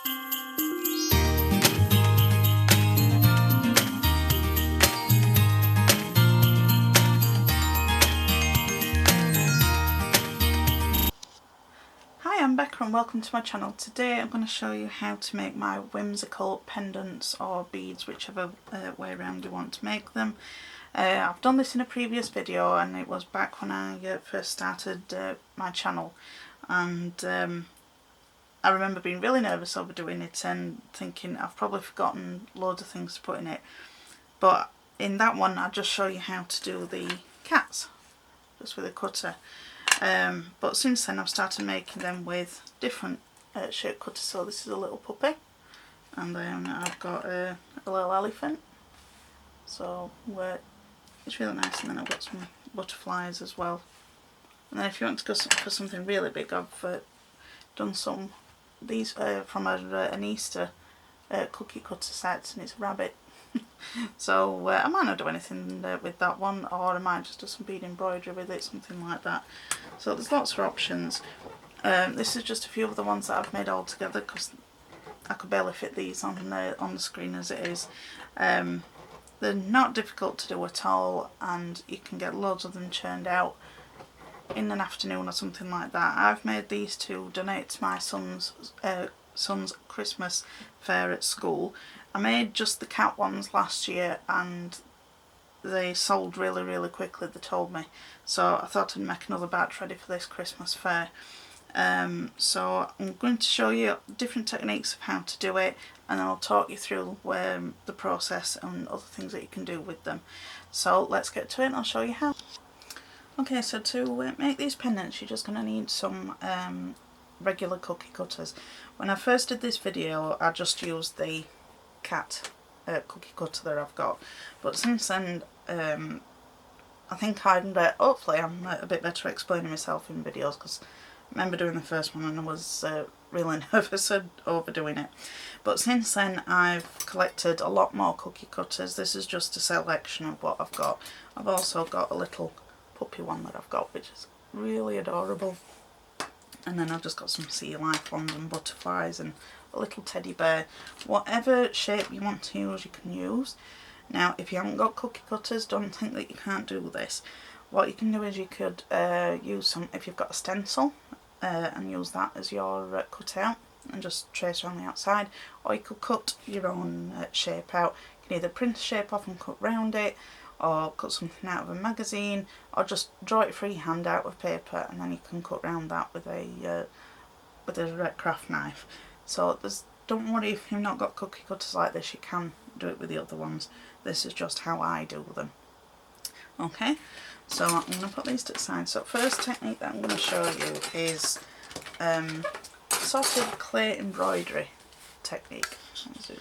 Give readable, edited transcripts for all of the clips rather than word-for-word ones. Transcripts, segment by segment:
Hi, I'm Becca and welcome to my channel. Today I'm going to show you how to make my whimsical pendants or beads, whichever way around you want to make them. I've done this in a previous video and it was back when I first started my channel, and I remember being really nervous over doing it and thinking I've probably forgotten loads of things to put in it. But in that one I'll just show you how to do the cats, just with a cutter. But since then I've started making them with different shape cutters. So this is a little puppy, and then I've got a little elephant, so it's really nice, and then I've got some butterflies as well. And then if you want to go for something really big, I've done some these from an Easter cookie cutter set, and it's a rabbit. So I might not do anything with that one, or I might just do some bead embroidery with it, something like that. So there's lots of options. This is just a few of the ones that I've made all together because I could barely fit these on the screen as it is. They're not difficult to do at all, and you can get loads of them churned out in an afternoon or something like that. I've made these to donate to my son's Christmas fair at school. I made just the cat ones last year and they sold really quickly, they told me. So I thought I'd make another batch ready for this Christmas fair. So I'm going to show you different techniques of how to do it, and then I'll talk you through the process and other things that you can do with them. So let's get to it and I'll show you how. Okay, so to make these pendants you're just going to need some regular cookie cutters. When I first did this video I just used the cat cookie cutter that I've got, but since then I think hopefully I'm a bit better explaining myself in videos, because I remember doing the first one and I was really nervous of overdoing it. But since then I've collected a lot more cookie cutters. This is just a selection of what I've got. I've also got a little puppy one that I've got, which is really adorable. And then I've just got some sea life ones and butterflies and a little teddy bear. Whatever shape you want to use you can use. Now if you haven't got cookie cutters, don't think that you can't do this. What you can do is you could use some, if you've got a stencil, and use that as your cutout and just trace around the outside, or you could cut your own shape out. You can either print a shape off and cut round it, or cut something out of a magazine, or just draw it freehand out of paper, and then you can cut round that with a craft knife. So don't worry if you've not got cookie cutters like this, you can do it with the other ones. This is just how I do them. Okay, so I'm going to put these to the side. So first technique that I'm going to show you is sort of clay embroidery technique. I'll zoom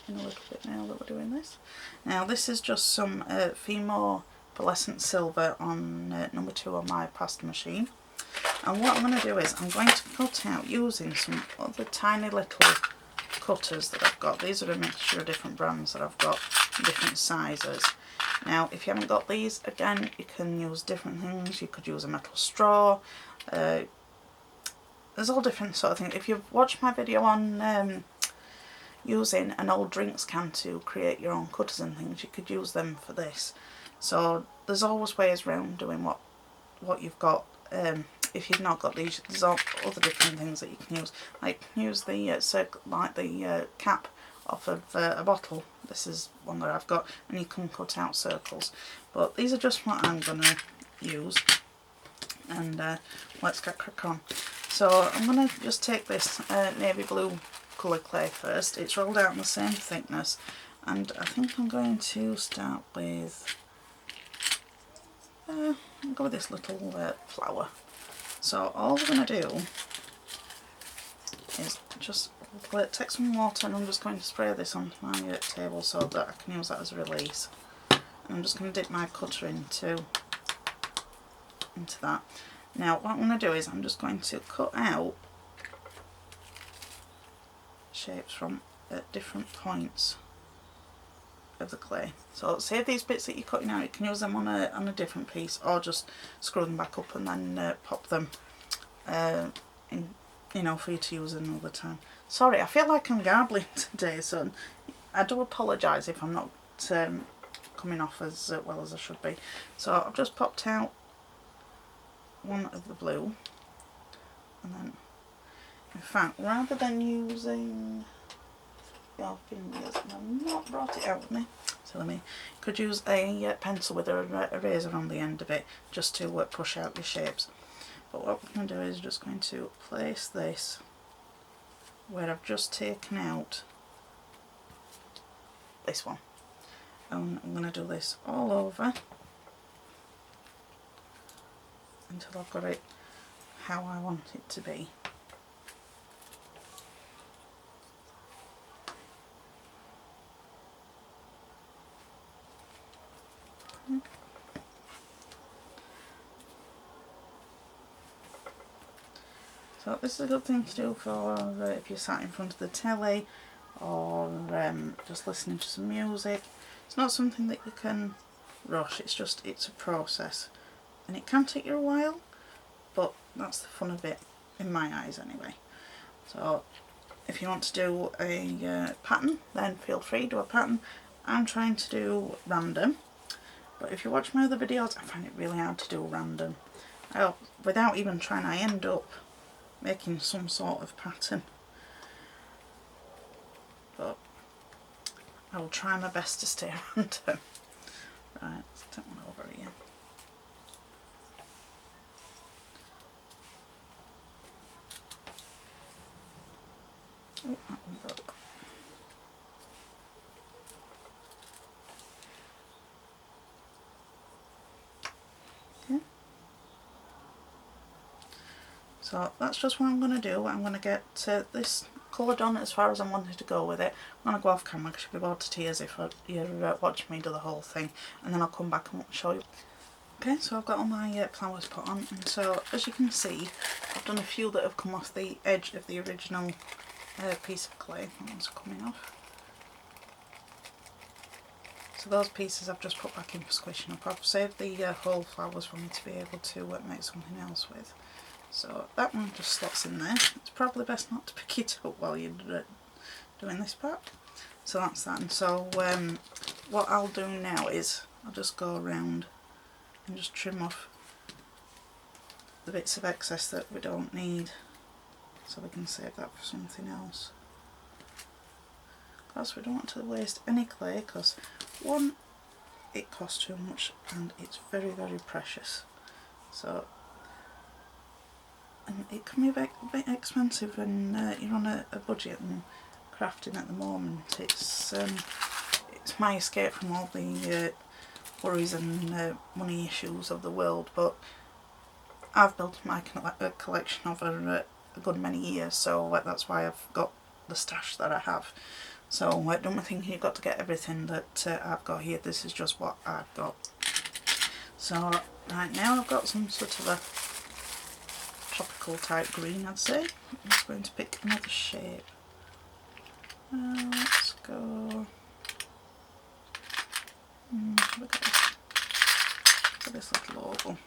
in a little bit now that we're doing this. Now this is just some Fimo pearlescent silver on number 2 on my pasta machine. And what I'm going to do is I'm going to cut out using some other tiny little cutters that I've got. These are a mixture of different brands that I've got, different sizes. Now if you haven't got these, again you can use different things. You could use a metal straw. There's all different sort of things. If you've watched my video on using an old drinks can to create your own cutters and things, you could use them for this. So there's always ways around doing what you've got. If you've not got these, there's all other different things that you can use. Like use the cap off of a bottle. This is one that I've got, and you can cut out circles. But these are just what I'm going to use, and let's get crack on. So I'm going to just take this navy blue colour clay first. It's rolled out in the same thickness, and I think I'm going to start with I'll go with this little flower. So all we're going to do is just take some water, and I'm just going to spray this onto my table so that I can use that as a release. And I'm just going to dip my cutter into that. Now what I'm going to do is I'm just going to cut out shapes from at different points of the clay. So save these bits that you're cutting out, you can use them on a different piece, or just screw them back up and then pop them you know, for you to use another time. Sorry, I feel like I'm garbling today, so I do apologise if I'm not coming off as well as I should be. So I've just popped out one of the blue, and then, in fact, rather than using your fingers, and I've not brought it out with me, so let me, could use a pencil with a eraser on the end of it, just to push out your shapes. But what we're going to do is just going to place this where I've just taken out this one. And I'm going to do this all over until I've got it how I want it to be. So this is a good thing to do for if you're sat in front of the telly or just listening to some music. It's not something that you can rush, it's a process. And it can take you a while, but that's the fun of it, in my eyes anyway. So if you want to do a pattern, then feel free to do a pattern. I'm trying to do random, but if you watch my other videos, I find it really hard to do random. Without even trying, I end up making some sort of pattern. But I will try my best to stay random. Right, let's take one over here. Oh, that one broke. Okay. So that's just what I'm going to do. I'm going to get this colour done as far as I wanted to go with it. I'm going to go off camera because you'll be bored to tears if you're watching me do the whole thing, and then I'll come back and show you. Okay, so I've got all my flowers put on, and so as you can see, I've done a few that have come off the edge of the original piece of clay. That one's coming off. So those pieces I've just put back in for squishing up. I've saved the whole flowers for me to be able to make something else with. So that one just slots in there. It's probably best not to pick it up while you're doing this part. So that's that. And so what I'll do now is I'll just go around and just trim off the bits of excess that we don't need, so we can save that for something else. Because we don't want to waste any clay, because one, it costs too much and it's very, very precious. So, and it can be a bit expensive when you're on a budget, and crafting at the moment, it's my escape from all the worries and money issues of the world. But I've built my collection over a good many years, so that's why I've got the stash that I have. So don't think you've got to get everything that I've got here. This is just what I've got. So right now I've got some sort of a tropical type green, I'd say. I'm just going to pick another shape. Let's go. Look at this little oval.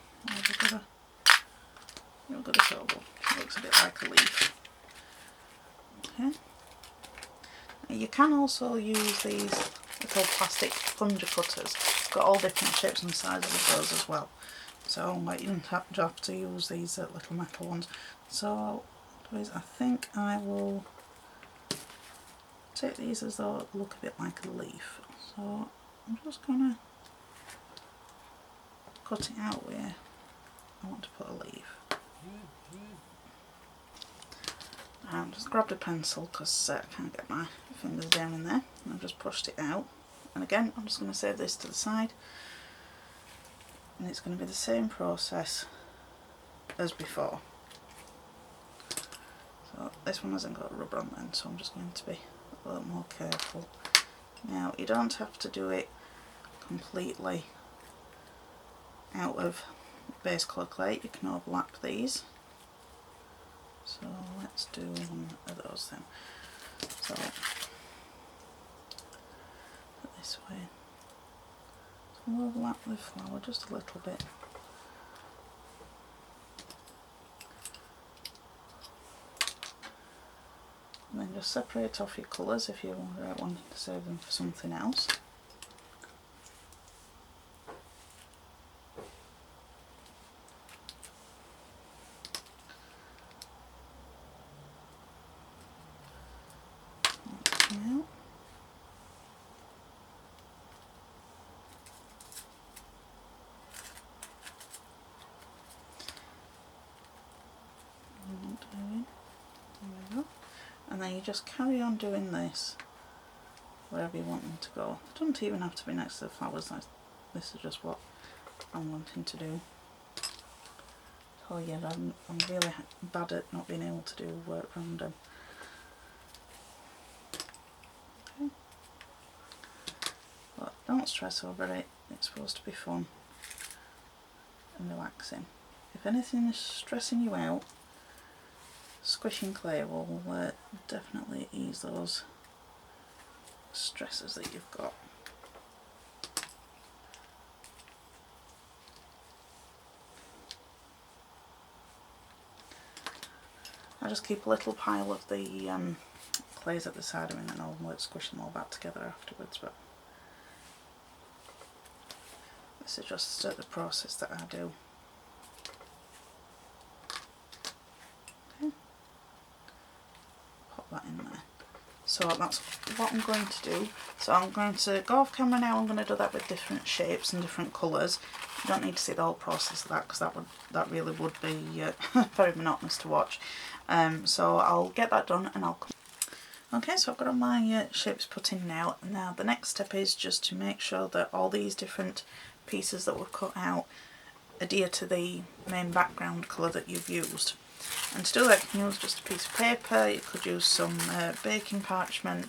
Look at this oval. It looks a bit like a leaf. Okay. You can also use these little plastic plunger cutters. It's got all different shapes and sizes of those as well. So you don't have to use these little metal ones. So I think I will take these as though they look a bit like a leaf. So I'm just going to cut it out where I want to put a leaf. I just grabbed a pencil because I can't get my fingers down in there, and I've just pushed it out. And again, I'm just going to save this to the side, and it's going to be the same process as before. So this one hasn't got rubber on then, so I'm just going to be a little more careful. Now, you don't have to do it completely out of base colour clay, you can overlap these. So let's do one of those then. So put this way. So we'll overlap the flower just a little bit. And then just separate off your colours if you want to save them for something else. And then you just carry on doing this wherever you want them to go. It doesn't even have to be next to the flowers. This is just what I'm wanting to do. Oh yeah, I'm really bad at not being able to do work around them. Okay. But don't stress over it. It's supposed to be fun and relaxing. If anything is stressing you out, squishing clay will definitely ease those stresses that you've got. I just keep a little pile of the clays at the side of it, and then I'll squish them all back together afterwards. But this is just the process that I do. That in there. So that's what I'm going to do. So I'm going to go off camera now. I'm going to do that with different shapes and different colours. You don't need to see the whole process of that, because that really would be very monotonous to watch. So I'll get that done and I'll come. Okay, so I've got all my shapes put in now. Now the next step is just to make sure that all these different pieces that were cut out adhere to the main background colour that you've used. And to do that, you can use just a piece of paper. You could use some baking parchment,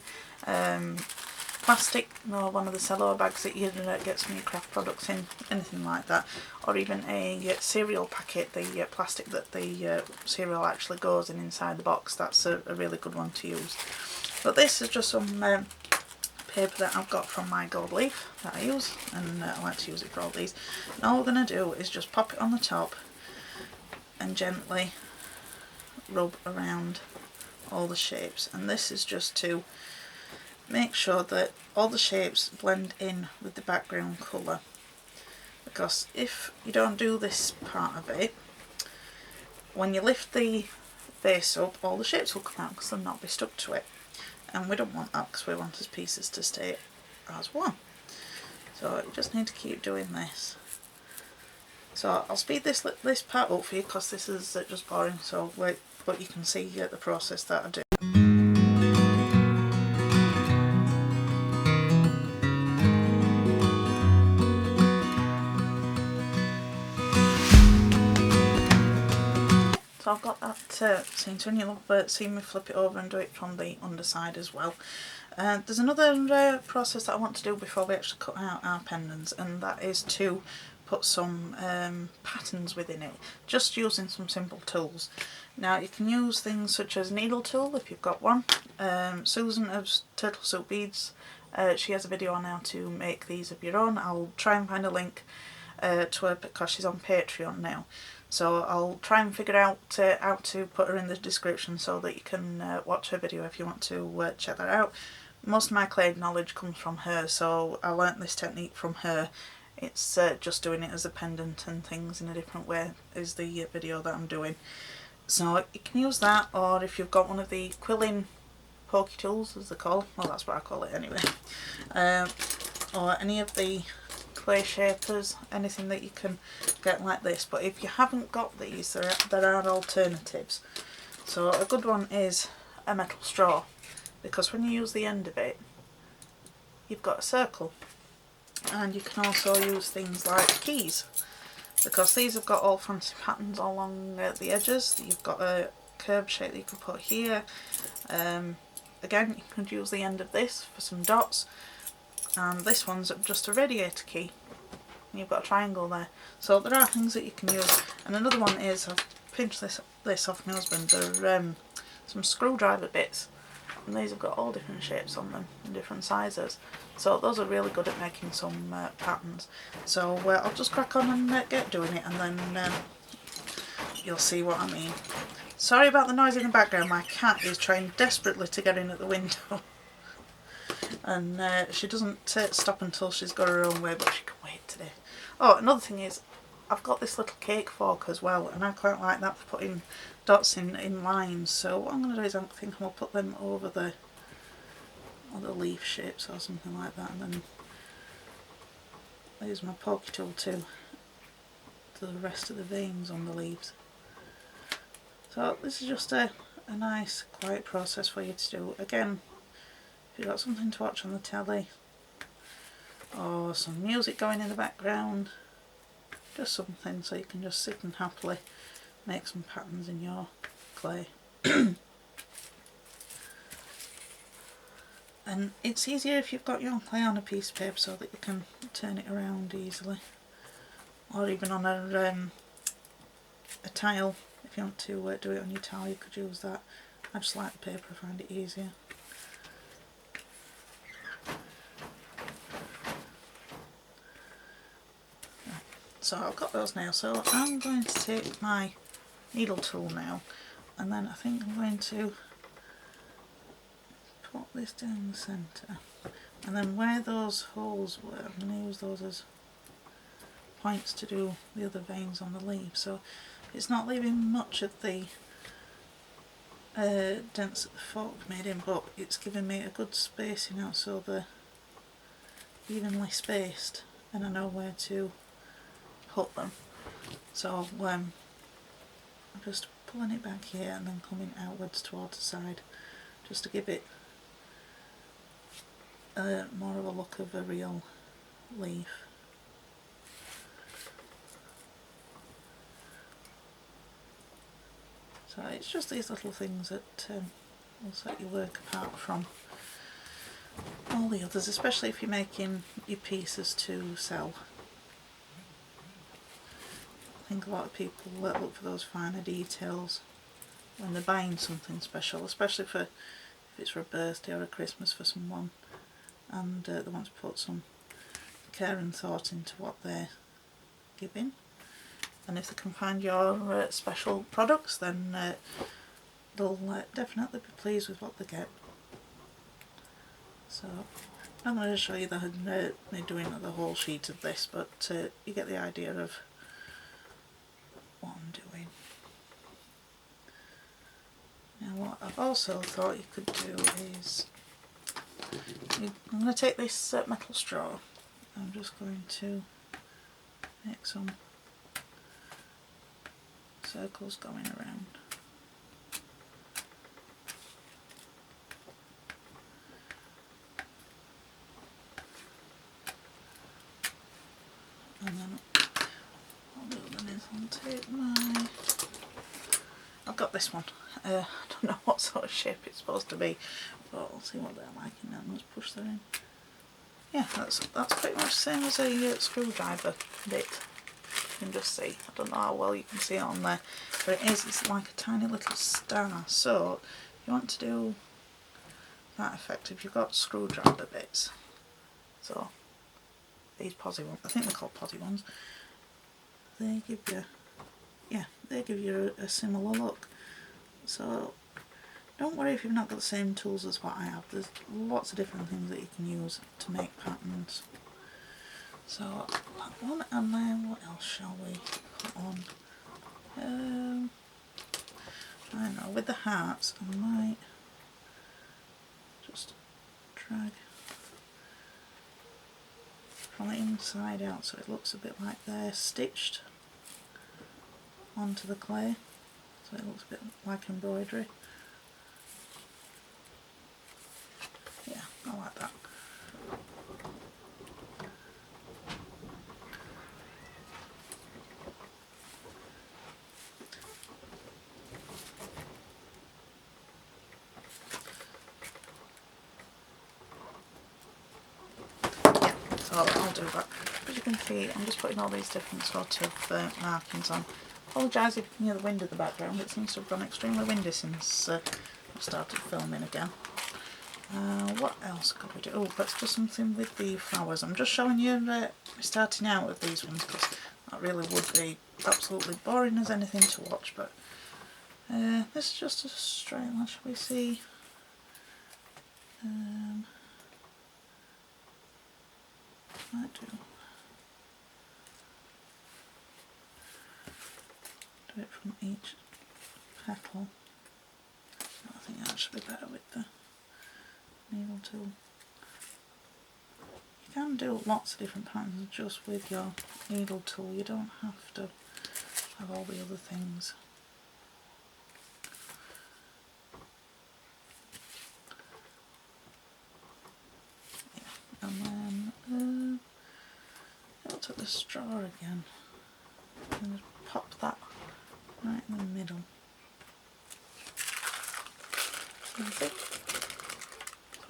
plastic, one of the cello bags that you get some of your craft products in, anything like that, or even a cereal packet, the plastic that the cereal actually goes in inside the box. That's a really good one to use. But this is just some paper that I've got from my gold leaf that I use, and I like to use it for all these. And all we're going to do is just pop it on the top and gently rub around all the shapes, and this is just to make sure that all the shapes blend in with the background colour, because if you don't do this part of it, when you lift the base up, all the shapes will come out because they'll not be stuck to it, and we don't want that because we want his pieces to stay as one. So you just need to keep doing this. So I'll speed this part up for you because this is just boring, so wait, but you can see the process that I do. So I've got that scene, so you'll see me flip it over and do it from the underside as well. There's another process that I want to do before we actually cut out our pendants, and that is to put some patterns within it, just using some simple tools. Now you can use things such as needle tool if you've got one. Susan of Untitled Beads, she has a video on how to make these of your own. I'll try and find a link to her because she's on Patreon now. So I'll try and figure out how to put her in the description so that you can watch her video if you want to check that out. Most of my clay knowledge comes from her, so I learnt this technique from her. It's just doing it as a pendant and things in a different way is the video that I'm doing. So you can use that, or if you've got one of the quilling pokey tools, as they're called, well that's what I call it anyway, or any of the clay shapers, anything that you can get like this. But if you haven't got these, there are alternatives. So a good one is a metal straw, because when you use the end of it, you've got a circle. And you can also use things like keys, because these have got all fancy patterns along the edges. You've got a curved shape that you can put here. Again, you could use the end of this for some dots, and this one's just a radiator key, and you've got a triangle there. So there are things that you can use. And another one is, I've pinched this off my husband, they're some screwdriver bits, and these have got all different shapes on them and different sizes. So those are really good at making some patterns. So I'll just crack on and get doing it, and then you'll see what I mean. Sorry about the noise in the background, my cat is trying desperately to get in at the window. And she doesn't stop until she's got her own way, but she can wait today. Oh, another thing is, I've got this little cake fork as well, and I quite like that for putting dots in lines. So what I'm going to do is I think I'll put them over the leaf shapes or something like that, and then use my pokey tool to the rest of the veins on the leaves. So this is just a nice quiet process for you to do. Again, if you've got something to watch on the telly or some music going in the background, just something so you can just sit and happily make some patterns in your clay. And it's easier if you've got your clay on a piece of paper so that you can turn it around easily, or even on a tile. If you want to do it on your tile, you could use that. I just like the paper, I find it easier. Right. So I've got those now, so I'm going to take my needle tool now, and then I think I'm going to put this down the centre, and then where those holes were, I'm going to use those as points to do the other veins on the leaf. So it's not leaving much of the dents that the fork made in, but it's giving me a good spacing out so they're evenly spaced and I know where to put them. So I'm just pulling it back here and then coming outwards towards the side, just to give it more of a look of a real leaf. So it's just these little things that will set your work apart from all the others, especially if you're making your pieces to sell. I think a lot of people look for those finer details when they're buying something special, especially if it's for a birthday or a Christmas for someone, and they want to put some care and thought into what they're giving. And if they can find your special products, then they'll definitely be pleased with what they get. So I'm going to show you me doing the whole sheet of this, but you get the idea of what I'm doing. Now what I've also thought you could do is, I'm going to take this metal straw, I'm just going to make some circles going around. And then what I'll do then is I'll take I've got this one. I don't know what sort of shape it's supposed to be, but I'll see what they're liking now. Let's push that in. Yeah, that's pretty much the same as a screwdriver bit. You can just see. I don't know how well you can see it on there, but it's like a tiny little star. So if you want to do that effect, if you've got screwdriver bits, so these posy ones, I think they're called posy ones, they give you a similar look. So don't worry if you've not got the same tools as what I have. There's lots of different things that you can use to make patterns. So that one, and then what else shall we put on? I don't know, with the hearts I might just drag from the inside out so it looks a bit like they're stitched onto the clay, so it looks a bit like embroidery. Yeah, I like that. So I'll do that. As you can see, I'm just putting all these different sort of markings on. Apologise if you can hear the wind in the background, it seems to have gone extremely windy since I've started filming again. What else could we do? Oh, let's do something with the flowers. I'm just showing you starting out with these ones because that really would be absolutely boring as anything to watch, but This is just a straight line, shall we see? Might do it from each petal. I think that should be better with the needle tool. You can do lots of different patterns just with your needle tool, you don't have to have all the other things. Yeah. And then I'll take the straw again and just pop that right in the middle. So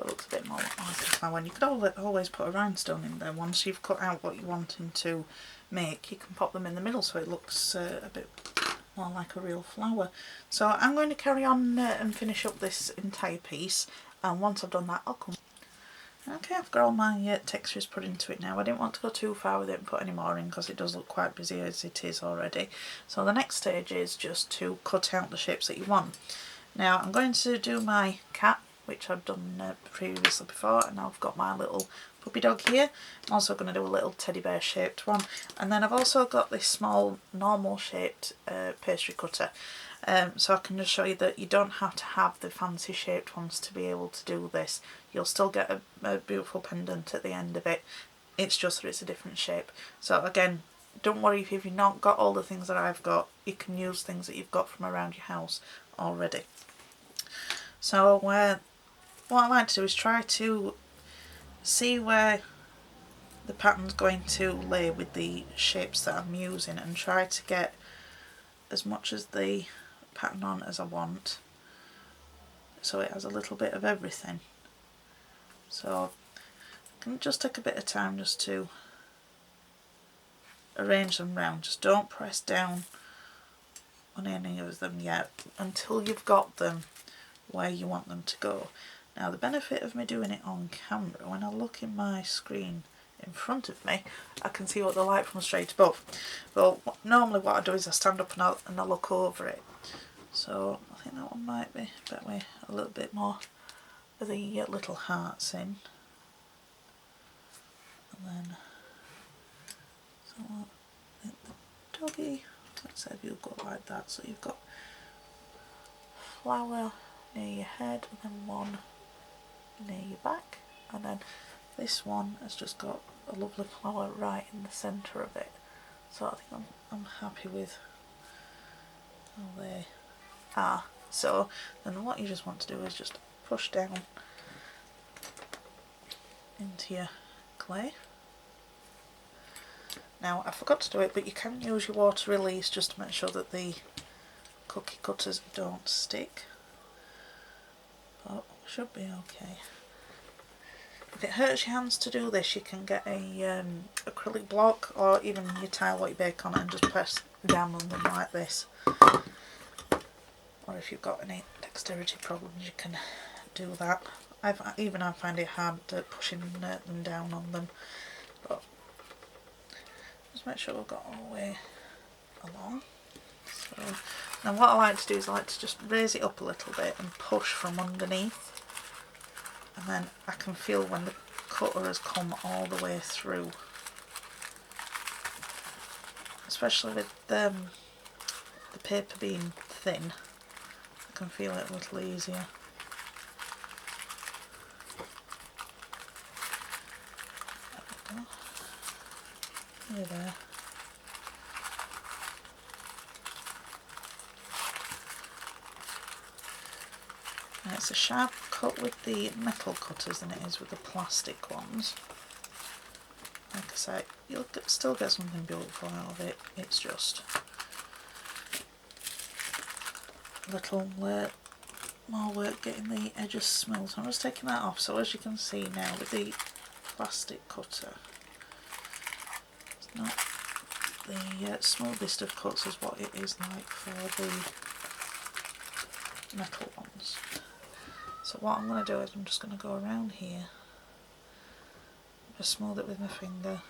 it looks a bit more like a flower. And you could always put a rhinestone in there. Once you've cut out what you're wanting to make, you can pop them in the middle so it looks a bit more like a real flower. So I'm going to carry on and finish up this entire piece, and once I've done that I'll come. Okay, I've got all my textures put into it now. I didn't want to go too far with it and put any more in because it does look quite busy as it is already. So the next stage is just to cut out the shapes that you want. Now I'm going to do my cat, which I've done previously before, and now I've got my little puppy dog here. I'm also going to do a little teddy bear shaped one, and then I've also got this small normal shaped pastry cutter, so I can just show you that you don't have to have the fancy shaped ones to be able to do this. You'll still get a beautiful pendant at the end of it, it's just that it's a different shape. So again, don't worry if you've not got all the things that I've got, you can use things that you've got from around your house already. So what I like to do is try to see where the pattern's going to lay with the shapes that I'm using, and try to get as much as the pattern on as I want, so it has a little bit of everything. So I can just take a bit of time just to arrange them round. Just don't press down on any of them yet until you've got them where you want them to go. Now the benefit of me doing it on camera, when I look in my screen in front of me, I can see what they're like from straight above. Well, normally what I do is I stand up and I look over it. So I think that one might be better with a little bit more of the little hearts in. And then, so I think the doggy, let's say you'll go like that, so you've got flower near your head and then one near your back, and then this one has just got a lovely flower right in the centre of it. So I think I'm happy with how they are. So then what you just want to do is just push down into your clay. Now I forgot to do it, but you can use your water release just to make sure that the cookie cutters don't stick. But should be okay. If it hurts your hands to do this, you can get a acrylic block, or even your tile what you bake on it, and just press down on them like this. Or if you've got any dexterity problems, you can do that. I find it hard pushing them down on them, but just make sure we've got all the way along. So now what I like to do is I like to just raise it up a little bit and push from underneath, and then I can feel when the cutter has come all the way through, especially with the paper being thin. I can feel it a little easier. There we go. There. And it's a sharp cut with the metal cutters than it is with the plastic ones. Like I say, you'll still get something beautiful out of it, it's just a little more work getting the edges smooth. So I'm just taking that off. So as you can see now with the plastic cutter, it's not the smoothest of cuts as what it is like for the metal ones. So what I'm going to do is I'm just going to go around here, just smooth it with my finger,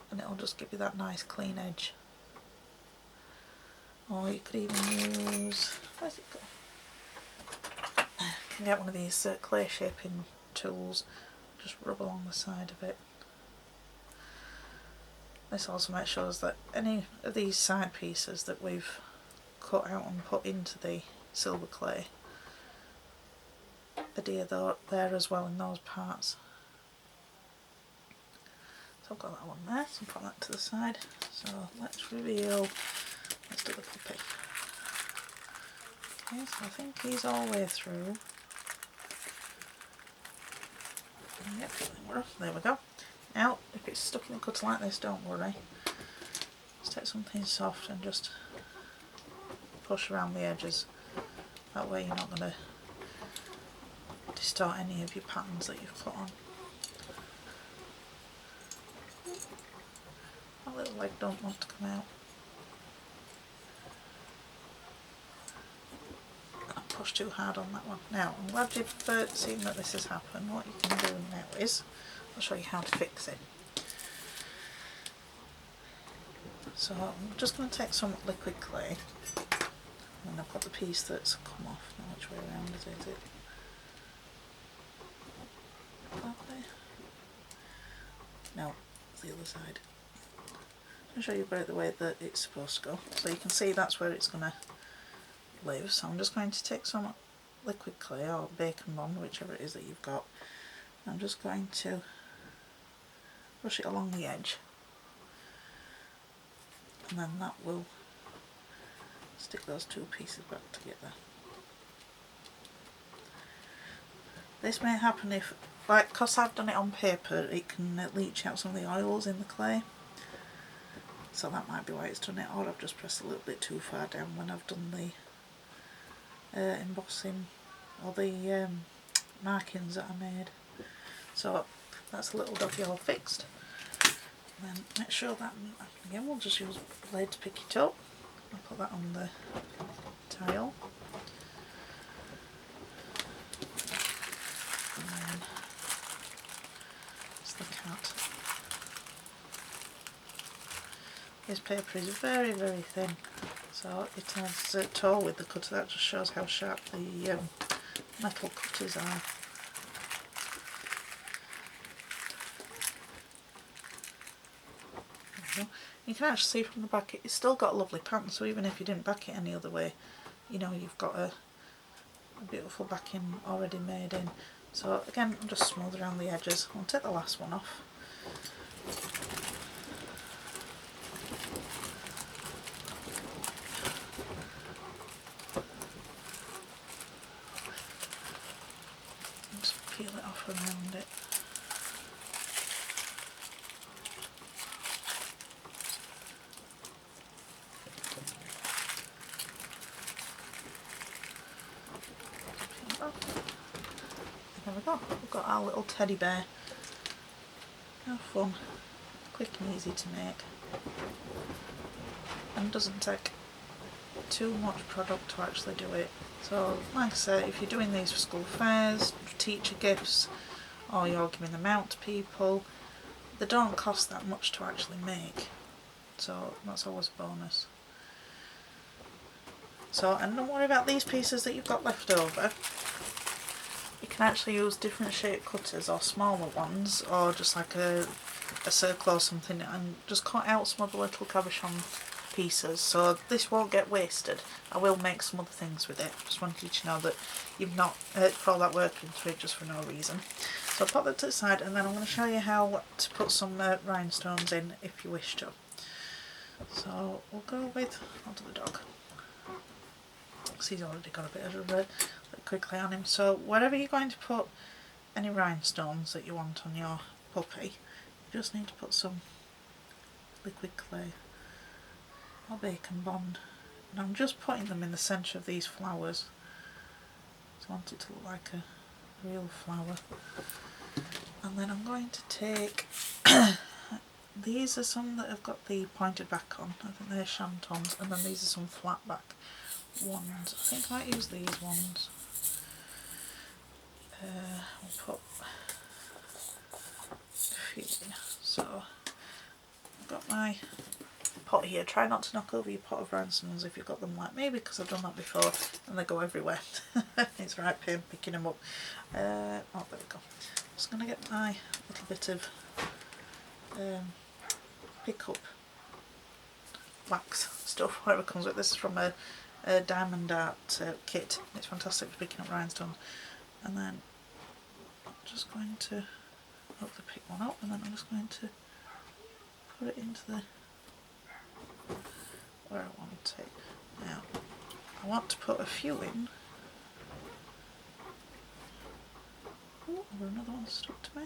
and it'll just give you that nice clean edge. Or you could even use, where's it go? You can get one of these clay shaping tools, just rub along the side of it. This also makes sure that any of these side pieces that we've cut out and put into the silver clay adhere there as well in those parts. So I've got that one there, so I'll put that to the side. So let's reveal, let's do the puppy. Okay, so I think he's all the way through. Yep, there we go. Now, if it's stuck in the cutter like this, don't worry. Just take something soft and just push around the edges. That way you're not going to distort any of your patterns that you've put on. That little leg don't want to come out. I pushed too hard on that one. Now, I'm glad you've seen that this has happened. What you can do now is, I'll show you how to fix it. So I'm just going to take some liquid clay, and I've got the piece that's come off. Now which way around is it? That way? No, it's the other side. I'll show you about it the way that it's supposed to go. So you can see that's where it's going to live. So I'm just going to take some liquid clay or bacon bond, whichever it is that you've got. I'm just going to brush it along the edge, and then that will stick those two pieces back together. This may happen if, like, because I've done it on paper, it can leach out some of the oils in the clay, so that might be why it's done it, or I've just pressed a little bit too far down when I've done the embossing or the markings that I made. So that's a little doggy all fixed. And then make sure that, again, we'll just use a blade to pick it up. I'll put that on the tile. And then it's the cat. This paper is very, very thin, so it has a toe with the cutter. That just shows how sharp the metal cutters are. You can actually see from the back it's still got a lovely pattern, so even if you didn't back it any other way, you know you've got a beautiful backing already made in. So again, I'll just smooth around the edges. I'll take the last one off. Just peel it off around it. There we go, we've got our little teddy bear. How fun, quick and easy to make, and doesn't take too much product to actually do it. So like I say, if you're doing these for school fairs, teacher gifts, or you're giving them out to people, they don't cost that much to actually make, so that's always a bonus. So, and don't worry about these pieces that you've got left over. You can actually use different shaped cutters or smaller ones, or just like a circle or something, and just cut out some of the little cabochon pieces, so this won't get wasted. I will make some other things with it. Just wanted you to know that you've not put all that work into it just for no reason. So I'll pop that to the side, and then I'm going to show you how to put some rhinestones in if you wish to. So we'll go with, onto the dog, because he's already got a bit of liquid clay on him. So wherever you're going to put any rhinestones that you want on your puppy, you just need to put some liquid clay or bacon bond, and I'm just putting them in the centre of these flowers. So I want it to look like a real flower. And then I'm going to take these are some that have got the pointed back on, I think they're chantons, and then these are some flat back ones. I think I might use these ones. I'll put a few in. So I've got my pot here, try not to knock over your pot of rhinestones if you've got them like me, because I've done that before and they go everywhere. It's right pain picking them up. Oh, there we go. I'm just going to get my little bit of pick up wax stuff, whatever comes with this. Is from a diamond art kit. It's fantastic for picking up rhinestones. And then I'm just going to hopefully pick one up, and then I'm just going to put it into the where I want it. Now I want to put a few in. Oh, another one stuck to me.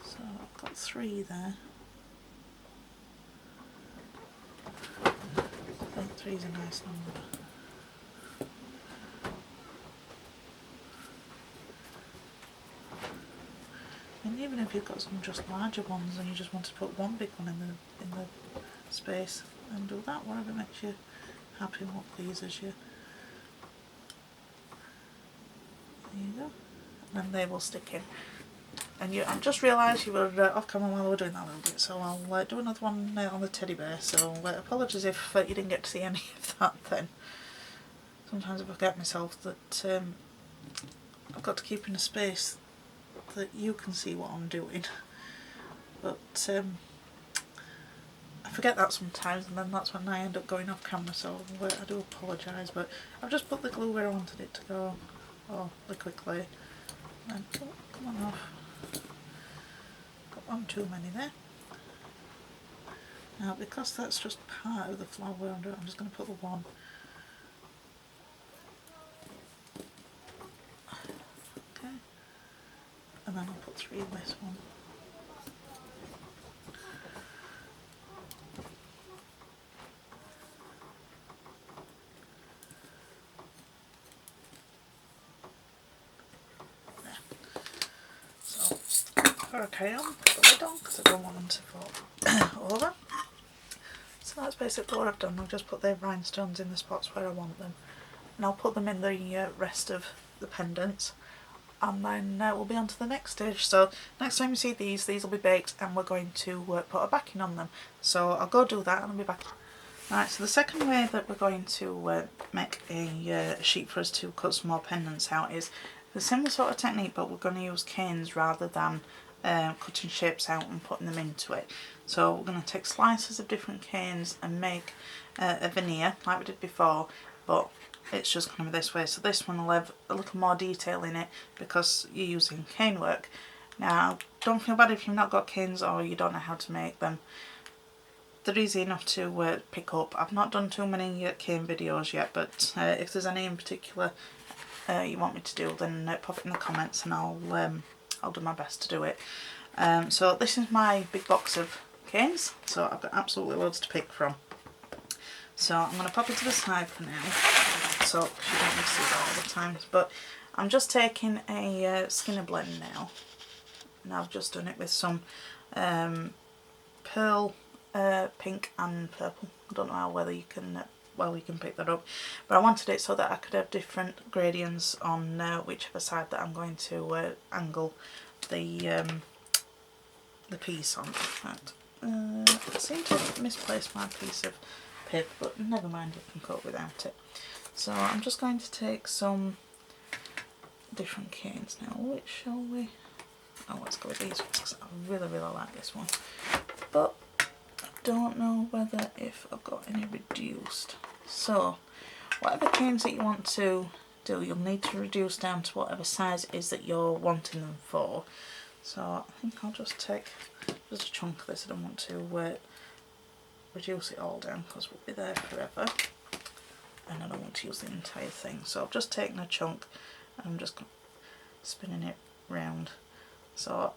So I've got 3 there. I think 3 is a nice number. And even if you've got some just larger ones and you just want to put one big one in the space, then do that, whatever makes you happy and what pleases you. There you go. And then they will stick in. And I just realised you were off camera while I was doing that a little bit, so I'll do another one on the teddy bear. So apologies if you didn't get to see any of that then. Sometimes I forget myself that I've got to keep in a space that you can see what I'm doing, but I forget that sometimes, and then that's when I end up going off camera, so I do apologise, but I've just put the glue where I wanted it to go, or the quickly, and oh, come on off, got one too many there. Now because that's just part of the flower I'm just going to put the one. And then I'll put 3 in this one. There. So, before I carry on, put the lid on because I don't want them to fall over. So that's basically what I've done. I've just put the rhinestones in the spots where I want them. And I'll put them in the rest of the pendants. And then we'll be on to the next stage. So next time you see these will be baked, and we're going to put a backing on them. So I'll go do that and I'll be back. Right, so the second way that we're going to make a sheet for us to cut some more pendants out is the similar sort of technique, but we're going to use canes rather than cutting shapes out and putting them into it. So we're going to take slices of different canes and make a veneer like we did before, but it's just kind of this way. So this one will have a little more detail in it because you're using cane work. Now don't feel bad if you've not got canes or you don't know how to make them. They're easy enough to pick up. I've not done too many cane videos yet, but if there's any in particular you want me to do, then pop it in the comments and I'll do my best to do it. So this is my big box of canes, so I've got absolutely loads to pick from. So I'm going to pop it to the side for now, so you don't need to see that all the time. But I'm just taking a Skinner blend now, and I've just done it with some pearl, pink and purple. I don't know whether you can pick that up, but I wanted it so that I could have different gradients on whichever side that I'm going to angle the piece on. Right. I seem to have misplaced my piece of paper, but never mind, we can cope without it. So I'm just going to take some different canes now. Which shall we? Oh, let's go with these ones because I really like this one. But I don't know whether if I've got any reduced. So whatever canes that you want to do, you'll need to reduce down to whatever size it is that you're wanting them for. So I think I'll just take just a chunk of this. I don't want to reduce it all down because we'll be there forever, and I don't want to use the entire thing. So I've just taken a chunk and I'm just spinning it round. So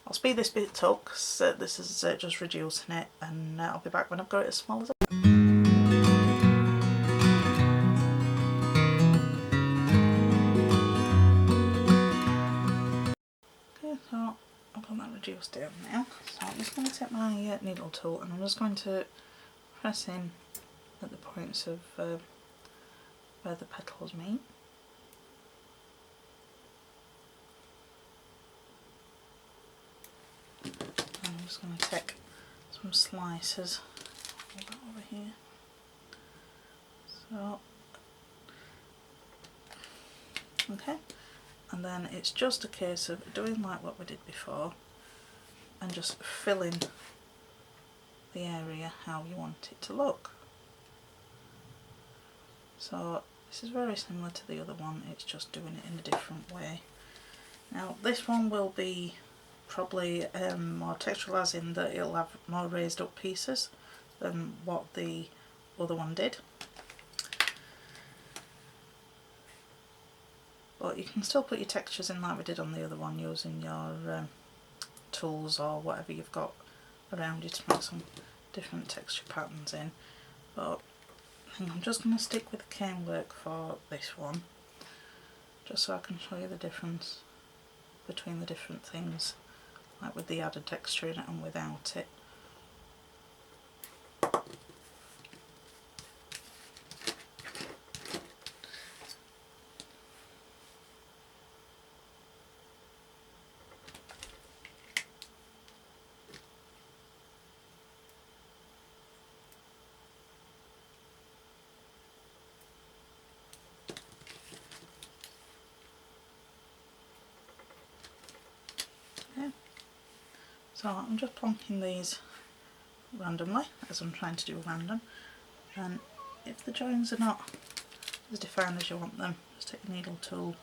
I'll speed this bit up because this is just reducing it, and I'll be back when I've got it as small as so I've got that reduced down now. So I'm just going to take my needle tool and I'm just going to press in at the points of where the petals meet. And I'm just going to take some slices. Hold that over here. So, okay, and then it's just a case of doing like what we did before and just filling the area how you want it to look. So this is very similar to the other one, it's just doing it in a different way. Now this one will be probably more textural, as in that it'll have more raised up pieces than what the other one did. But you can still put your textures in like we did on the other one, using your tools or whatever you've got around you to make some different texture patterns in. But I think I'm just going to stick with the cane work for this one, just so I can show you the difference between the different things, like with the added texture in it and without it. So I'm just plonking these randomly, as I'm trying to do random, and if the joins are not as defined as you want them, just take your needle tool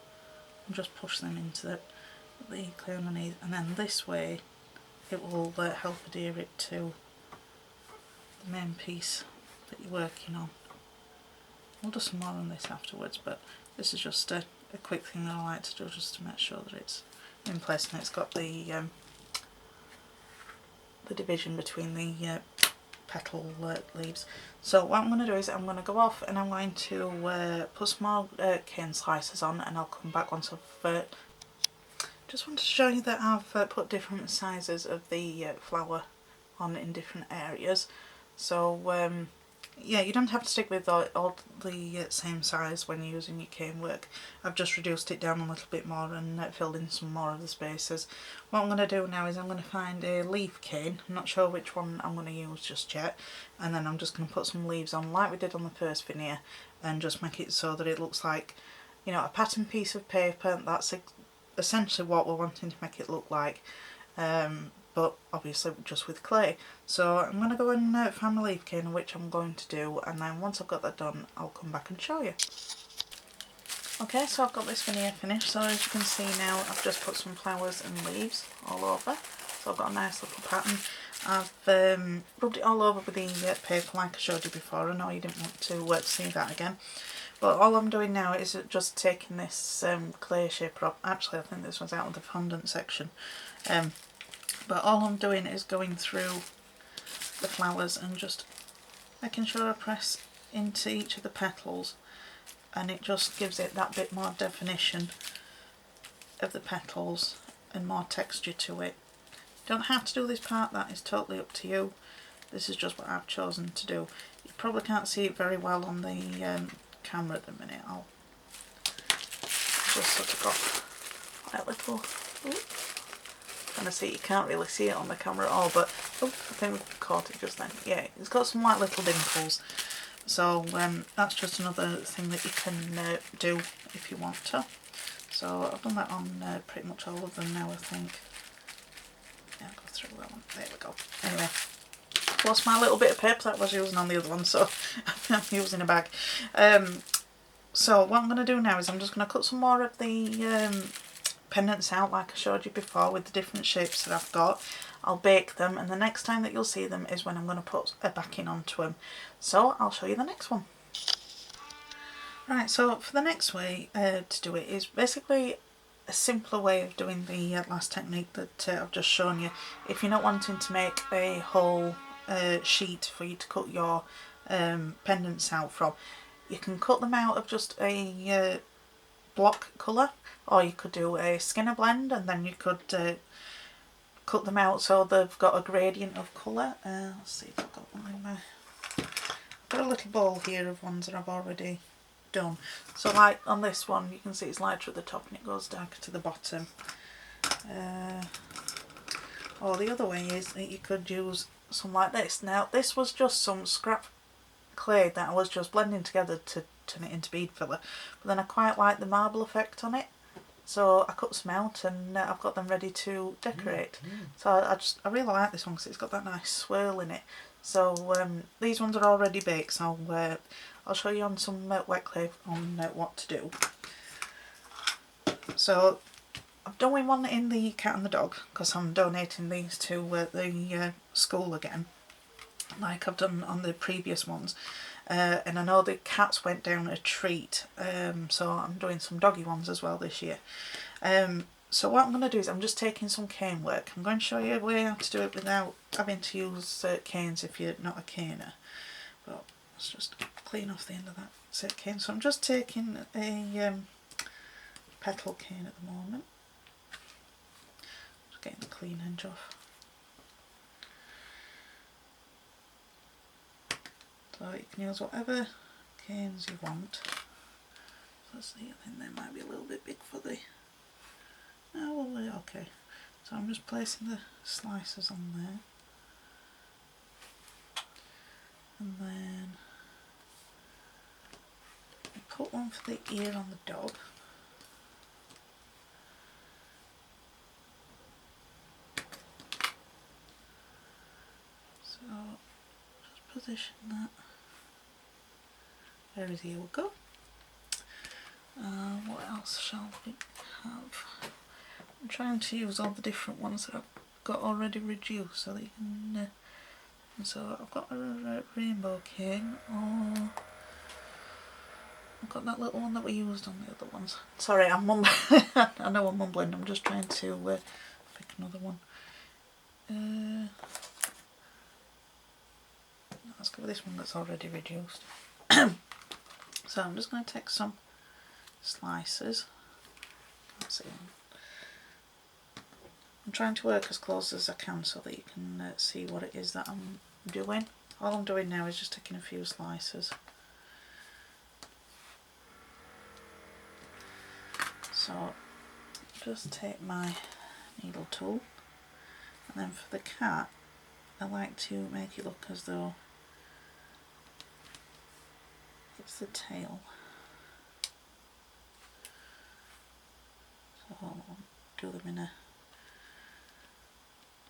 and just push them into the clay underneath, and then this way it will help adhere it to the main piece that you're working on. We'll do some more on this afterwards, but this is just a quick thing that I like to do, just to make sure that it's in place and it's got the division between the petal leaves. So what I'm going to do is I'm going to go off and I'm going to put some more cane slices on, and I'll come back once I've just want to show you that I've put different sizes of the flower on in different areas. So yeah, you don't have to stick with all the same size when you're using your cane work. I've just reduced it down a little bit more and filled in some more of the spaces. What I'm going to do now is I'm going to find a leaf cane. I'm not sure which one I'm going to use just yet, and then I'm just going to put some leaves on like we did on the first veneer, and just make it so that it looks like, you know, a pattern piece of paper. That's essentially what we're wanting to make it look like. But obviously just with clay. So I'm going to go and find my leaf cane, which I'm going to do, and then once I've got that done I'll come back and show you. Okay, so I've got this veneer finished, so as you can see now I've just put some flowers and leaves all over, so I've got a nice little pattern. I've rubbed it all over with the paper like I showed you before. I know you didn't want to see that again, but all I'm doing now is just taking this clay shaper up. Actually I think this was out of the fondant section. But all I'm doing is going through the flowers and just making sure I press into each of the petals, and it just gives it that bit more definition of the petals and more texture to it. You don't have to do this part, that is totally up to you. This is just what I've chosen to do. You probably can't see it very well on the camera at the minute. I'll just sort of got that little... And I see you can't really see it on the camera at all, but oh, I think we've caught it just then. Yeah, it's got some like little dimples. So that's just another thing that you can do if you want to. So I've done that on pretty much all of them now, I think. Yeah, I'll go through that one. There we go. Anyway, lost my little bit of paper that I was using on the other one, so I'm using a bag. So what I'm going to do now is I'm just going to cut some more of the pendants out like I showed you before with the different shapes that I've got. I'll bake them, and the next time that you'll see them is when I'm going to put a backing onto them. So I'll show you the next one. Right, so for the next way to do it is basically a simpler way of doing the last technique that I've just shown you. If you're not wanting to make a whole sheet for you to cut your pendants out from, you can cut them out of just a block colour, or you could do a skinner blend, and then you could cut them out so they've got a gradient of colour. Let's see if I've got one in there. I've got a little bowl here of ones that I've already done. So like on this one you can see it's lighter at the top and it goes darker to the bottom. Or the other way is that you could use some like this. Now this was just some scrap clay that I was just blending together to turn it into bead filler, but then I quite like the marble effect on it, so I cut some out and I've got them ready to decorate. So I really like this one because it's got that nice swirl in it. So these ones are already baked, so I'll show you on some wet clay on what to do. So I've done with one in the cat and the dog because I'm donating these to the school again, like I've done on the previous ones. And I know the cats went down a treat, so I'm doing some doggy ones as well this year. So what I'm going to do is I'm just taking some cane work. I'm going to show you a way how to do it without having to use canes if you're not a caner. But let's just clean off the end of that set cane. So I'm just taking a petal cane at the moment. Just getting the clean edge off. So you can use whatever canes you want. Let's see, I think they might be a little bit big for the... Oh, well, okay. So I'm just placing the slices on there. And then I put one for the ear on the dog. So just position that. There is the ear will go. What else shall we have? I'm trying to use all the different ones that I've got already reduced so that you can... so I've got a rainbow cane, or I've got that little one that we used on the other ones. Sorry, I'm mumbling. I know I'm mumbling, I'm just trying to pick another one. Let's go with this one that's already reduced. So I'm just going to take some slices. Can't see them. I'm trying to work as close as I can so that you can see what it is that I'm doing. All I'm doing now is just taking a few slices. So just take my needle tool, and then for the cat I like to make it look as though it's the tail. So I'll do them in a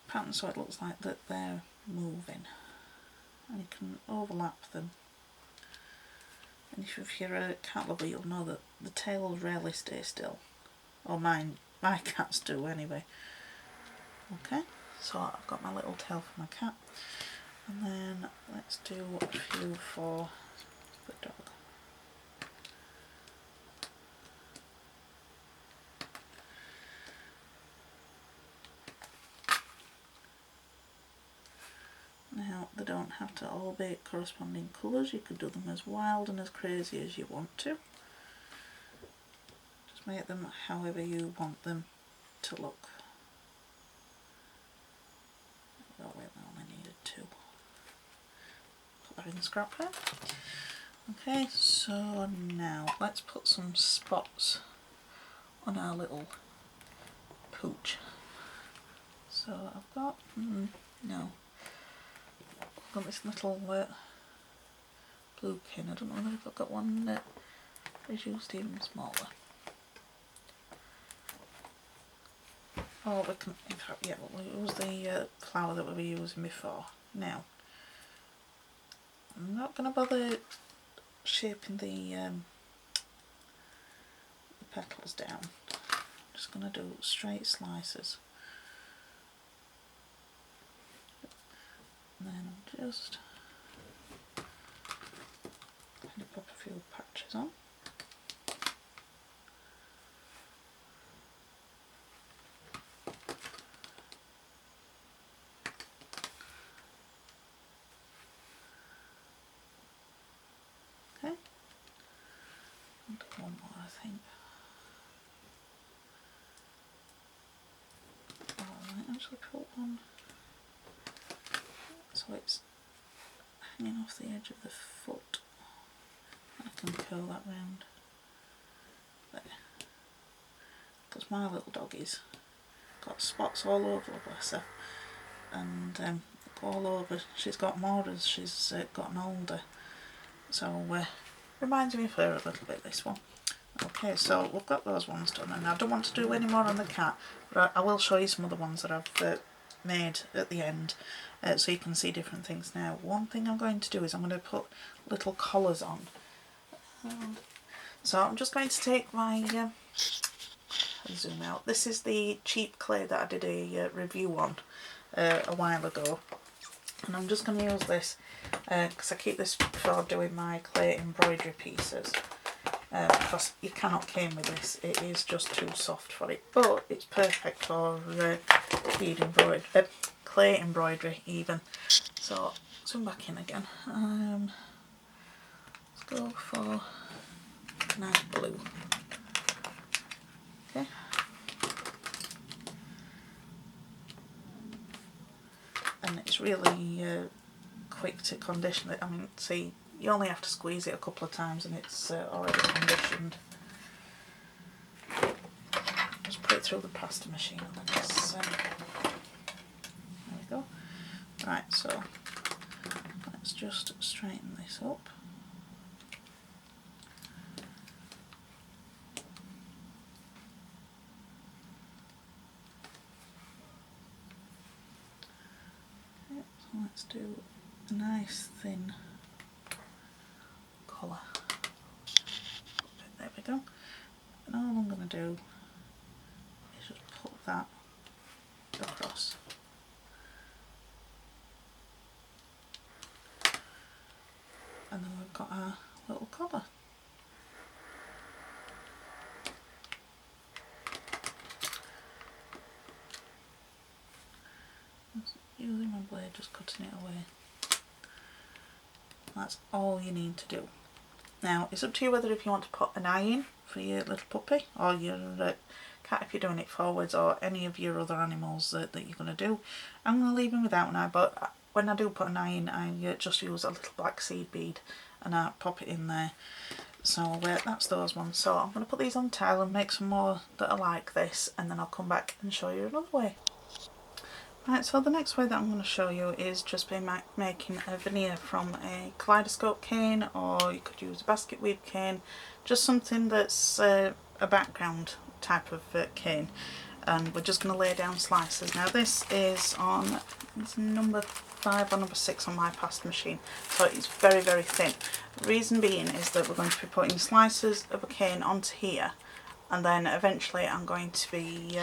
pattern so it looks like that they're moving, and you can overlap them. And if you're a cat lover, you'll know that the tails rarely stay still, or my cats do anyway. Okay, so I've got my little tail for my cat, and then let's do a few for the dog. Now they don't have to all be corresponding colours, you could do them as wild and as crazy as you want to. Just make them however you want them to look. Oh wait, I only needed two. Put that in the scrap pen. Okay, so now let's put some spots on our little pooch. So I've got, I've got this little blue cane. I don't know if I've got one that is used even smaller. Oh, we can, in fact, yeah, we'll use the flower that we were using before. Now, I'm not going to bother shaping the petals down. I'm just going to do straight slices. And then I'll just kind of pop a few patches on. Okay, and one more I think. Oh, I might actually put one so it's hanging off the edge of the foot. I can curl that round there, because my little doggy's got spots all over, bless her, and all over. She's got more as she's gotten older. So reminds me of her a little bit, this one. Okay, so we've got those ones done, and I don't want to do any more on the cat, but I will show you some other ones that I've made at the end, so you can see different things. Now, one thing I'm going to do is I'm going to put little collars on. So I'm just going to take my, zoom out, this is the cheap clay that I did a review on a while ago, and I'm just going to use this because I keep this for doing my clay embroidery pieces. Because you cannot cane with this, it is just too soft for it, but it's perfect for bead embroidery, clay embroidery even. So zoom back in again. Let's go for nice blue. Okay. And it's really quick to condition it. I mean, see, you only have to squeeze it a couple of times and it's already conditioned. Just put it through the pasta machine and then it's, there we go. Right, so let's just straighten this up. Okay, so let's do a nice thin colour. There we go. And all I'm going to do is just put that across. And then we've got our little collar. Just using my blade, just cutting it away. That's all you need to do. Now, it's up to you whether if you want to put an eye in for your little puppy or your cat if you're doing it forwards, or any of your other animals that you're going to do. I'm going to leave him without an eye, but when I do put an eye in, I just use a little black seed bead and I pop it in there. So that's those ones. So I'm going to put these on tile and make some more that are like this, and then I'll come back and show you another way. Right, so the next way that I'm going to show you is just by making a veneer from a kaleidoscope cane, or you could use a basket weave cane, just something that's a background type of cane, and we're just going to lay down slices. Now this is on, it's number 5 or number 6 on my pasta machine, so it's very, very thin. The reason being is that we're going to be putting slices of a cane onto here, and then eventually I'm going to be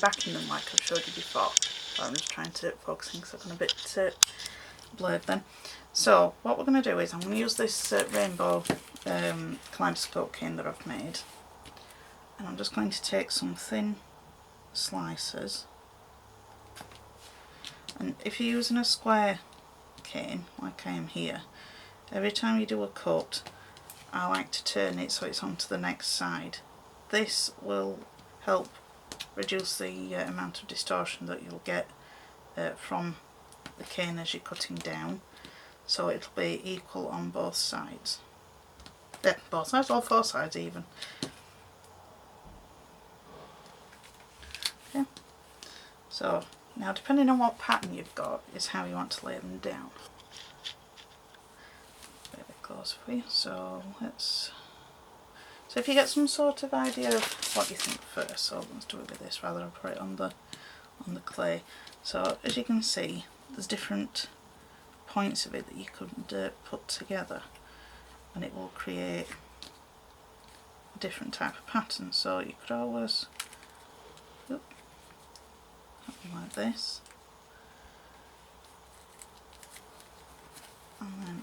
backing them like I've showed you before. So I'm just trying to focus things, so I've gone a bit blurred then. So what we're going to do is I'm going to use this rainbow kaleidoscope cane that I've made, and I'm just going to take some thin slices, and if you're using a square cane like I am here, every time you do a cut I like to turn it so it's onto the next side. This will help reduce the amount of distortion that you'll get from the cane as you're cutting down, so it'll be equal on both sides. Yeah, both sides, or 4 sides even. Okay, so now depending on what pattern you've got is how you want to lay them down. A bit close for you, so let's... So if you get some sort of idea of what you think first, so let's do it with this rather than put it on the clay. So as you can see, there's different points of it that you could put together, and it will create a different type of pattern. So you could always something like this, and then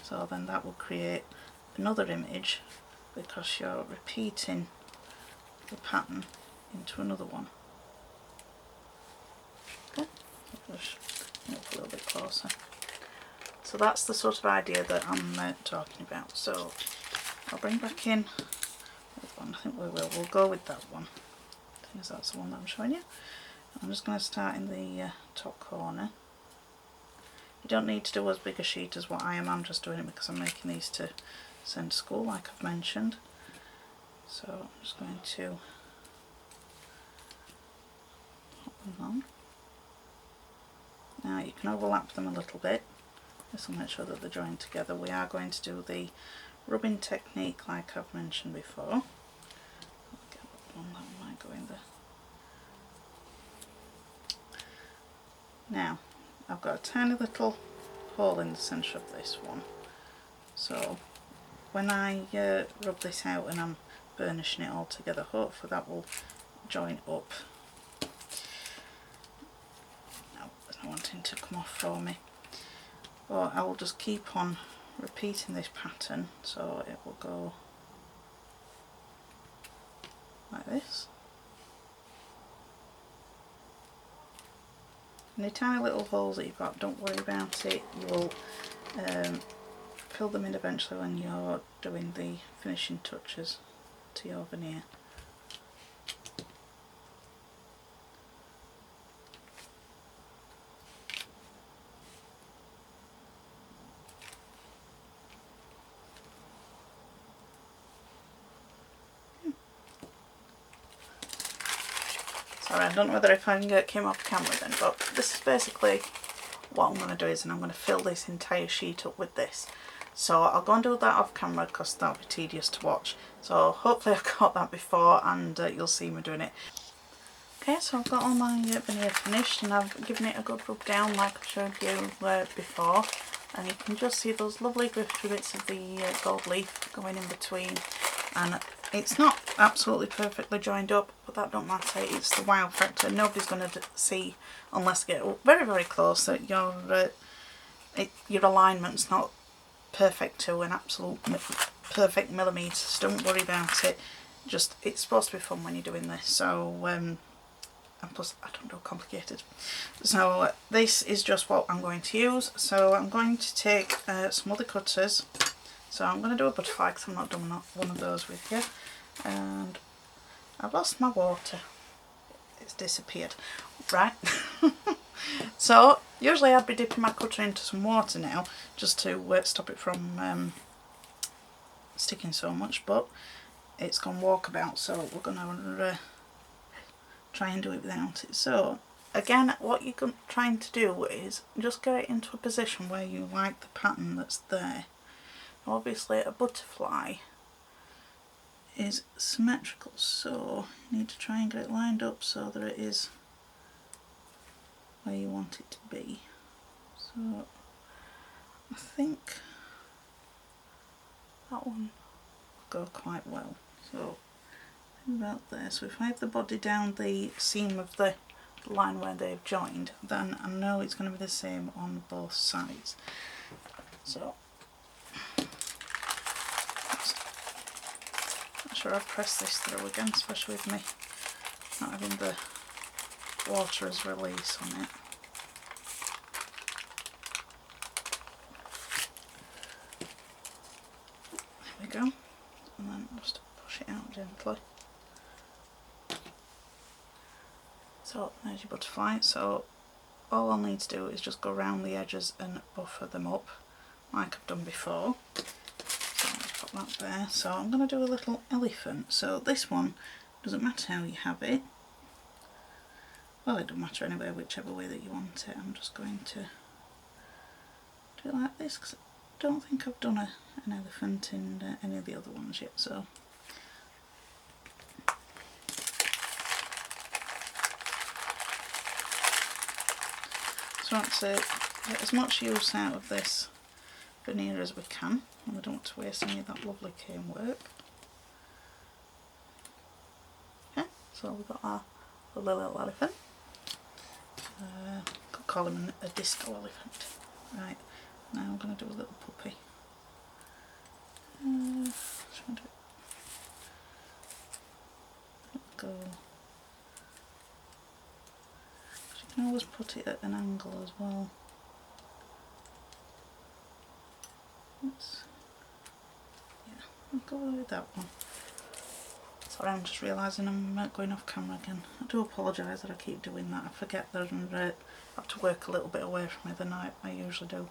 so then that will create another image because you're repeating the pattern into another one. Okay, just bring it up a little bit closer. So that's the sort of idea that I'm talking about. So I'll bring back in with one. I think we will. We'll go with that one, because that's the one that I'm showing you. I'm just going to start in the top corner. You don't need to do as big a sheet as what I am. I'm just doing it because I'm making these to send to school, like I've mentioned. So I'm just going to on. Now you can overlap them a little bit. This will make sure that they're joined together. We are going to do the rubbing technique like I've mentioned before. I'll get one that might go in there. Now I've got a tiny little hole in the centre of this one, so when I rub this out and I'm burnishing it all together, hopefully that will join up. No, there's no wanting to come off for me. But I will just keep on repeating this pattern, so it will go like this. Any tiny little holes that you've got, don't worry about it. You will fill them in eventually when you're doing the finishing touches to your veneer. Sorry, I don't know whether if I can came off camera then, but this is basically what I'm going to do is, and I'm going to fill this entire sheet up with this. So I'll go and do that off camera because that'll be tedious to watch. So hopefully I've got that before and you'll see me doing it. Okay, so I've got all my veneer finished and I've given it a good rub down like I showed you before. And you can just see those lovely glittery bits of the gold leaf going in between. And it's not absolutely perfectly joined up, but that don't matter. It's the wow factor. Nobody's going to see unless they get very, very close that your alignment's not perfect to an absolute perfect millimetre. So don't worry about it. Just, it's supposed to be fun when you're doing this. So, and plus I don't know, complicated. So this is just what I'm going to use. So I'm going to take some other cutters. So I'm going to do a butterfly because I'm not doing one of those with you. And I've lost my water. It's disappeared. Right. So usually I'd be dipping my cutter into some water now just to stop it from sticking so much, but it's gone walkabout, so we're going to try and do it without it. So again, what you're trying to do is just get it into a position where you like the pattern that's there. Obviously a butterfly is symmetrical, so you need to try and get it lined up so that it is where you want it to be. So I think that one will go quite well. So about there. So if I have the body down the seam of the line where they've joined, then I know it's going to be the same on both sides. So not sure I've pressed this through again, especially with me not having the water as release on it. There we go, and then just push it out gently. So there's your butterfly. So all I'll need to do is just go around the edges and buffer them up like I've done before. So I'll just put that there. So I'm going to do a little elephant. So this one, doesn't matter how you have it. Well, it doesn't matter anyway, whichever way that you want it. I'm just going to do it like this because I don't think I've done an elephant in any of the other ones yet. So want to get as much use out of this veneer as we can, and we don't want to waste any of that lovely cane work. Okay, so we've got our lovely little elephant. Could call him a disco elephant. Right, now I'm going to do a little puppy. Just want to go. You can always put it at an angle as well. I'll go with that one. Sorry, I'm just realising I'm going off camera again. I do apologise that I keep doing that. I forget that I have to work a little bit away from me than I usually do.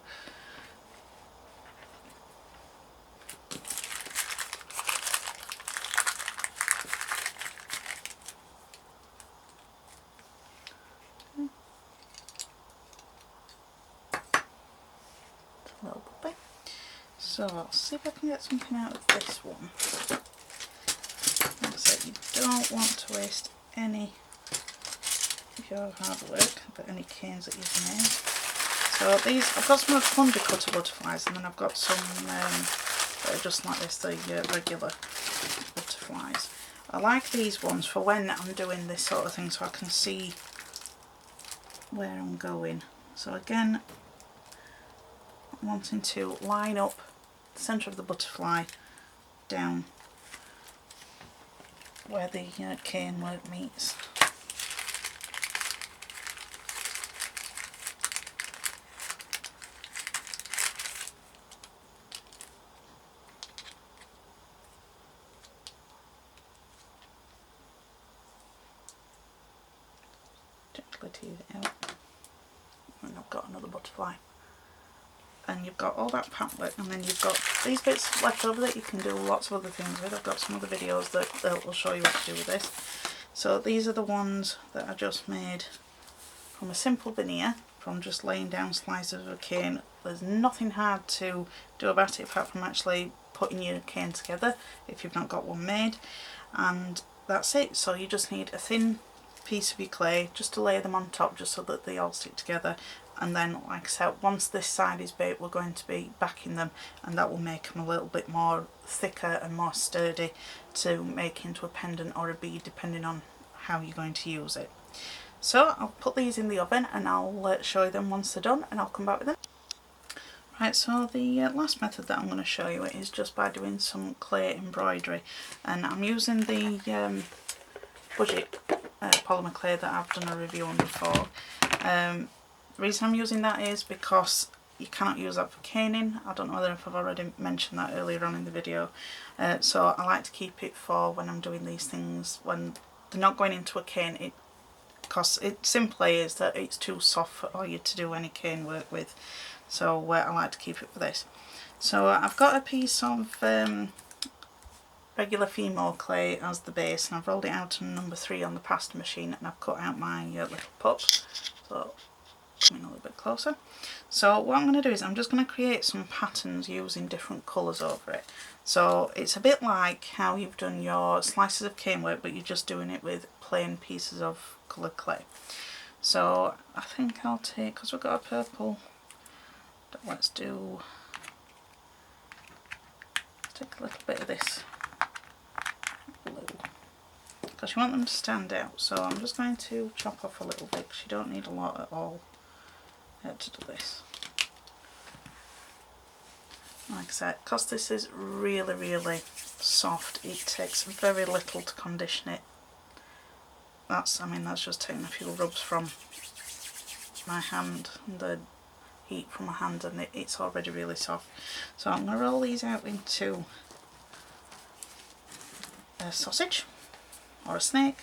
So I'll see if I can get something out of this one. Like I said, you don't want to waste any of your hard work, but any canes that you've made. So these, I've got some 100 cutter butterflies, and then I've got some that are just like this, the regular butterflies. I like these ones for when I'm doing this sort of thing, so I can see where I'm going. So again, I'm wanting to line up the centre of the butterfly down where the cane work meets. Gently tease it out. And I've got another butterfly. And you've got all that patchwork, and then you've got these bits left over that you can do lots of other things with. I've got some other videos that will show you what to do with this. So these are the ones that I just made from a simple veneer, from just laying down slices of cane. There's nothing hard to do about it apart from actually putting your cane together if you've not got one made, and that's it. So you just need a thin piece of your clay just to lay them on top, just so that they all stick together. And then, like I said, once this side is baked, we're going to be backing them, and that will make them a little bit more thicker and more sturdy to make into a pendant or a bead, depending on how you're going to use it. So I'll put these in the oven and I'll show you them once they're done, and I'll come back with them. Right, so the last method that I'm going to show you is just by doing some clay embroidery, and I'm using the budget polymer clay that I've done a review on before. The reason I'm using that is because you cannot use that for caning. I don't know whether if I've already mentioned that earlier on in the video. So I like to keep it for when I'm doing these things, when they're not going into a cane, because it simply is that it's too soft for you to do any cane work with. So I like to keep it for this. So I've got a piece of regular female clay as the base, and I've rolled it out to number 3 on the pasta machine, and I've cut out my little pup. So coming a little bit closer. So what I'm going to do is I'm just going to create some patterns using different colours over it. So it's a bit like how you've done your slices of cane work, but you're just doing it with plain pieces of coloured clay. So I think I'll take, because we've got a purple, let's take a little bit of this blue, because you want them to stand out. So I'm just going to chop off a little bit, because you don't need a lot at all to do this. Like I said, because this is really, really soft, it takes very little to condition it. That's just taking a few rubs from my hand, and the heat from my hand, and it's already really soft. So I'm going to roll these out into a sausage or a snake,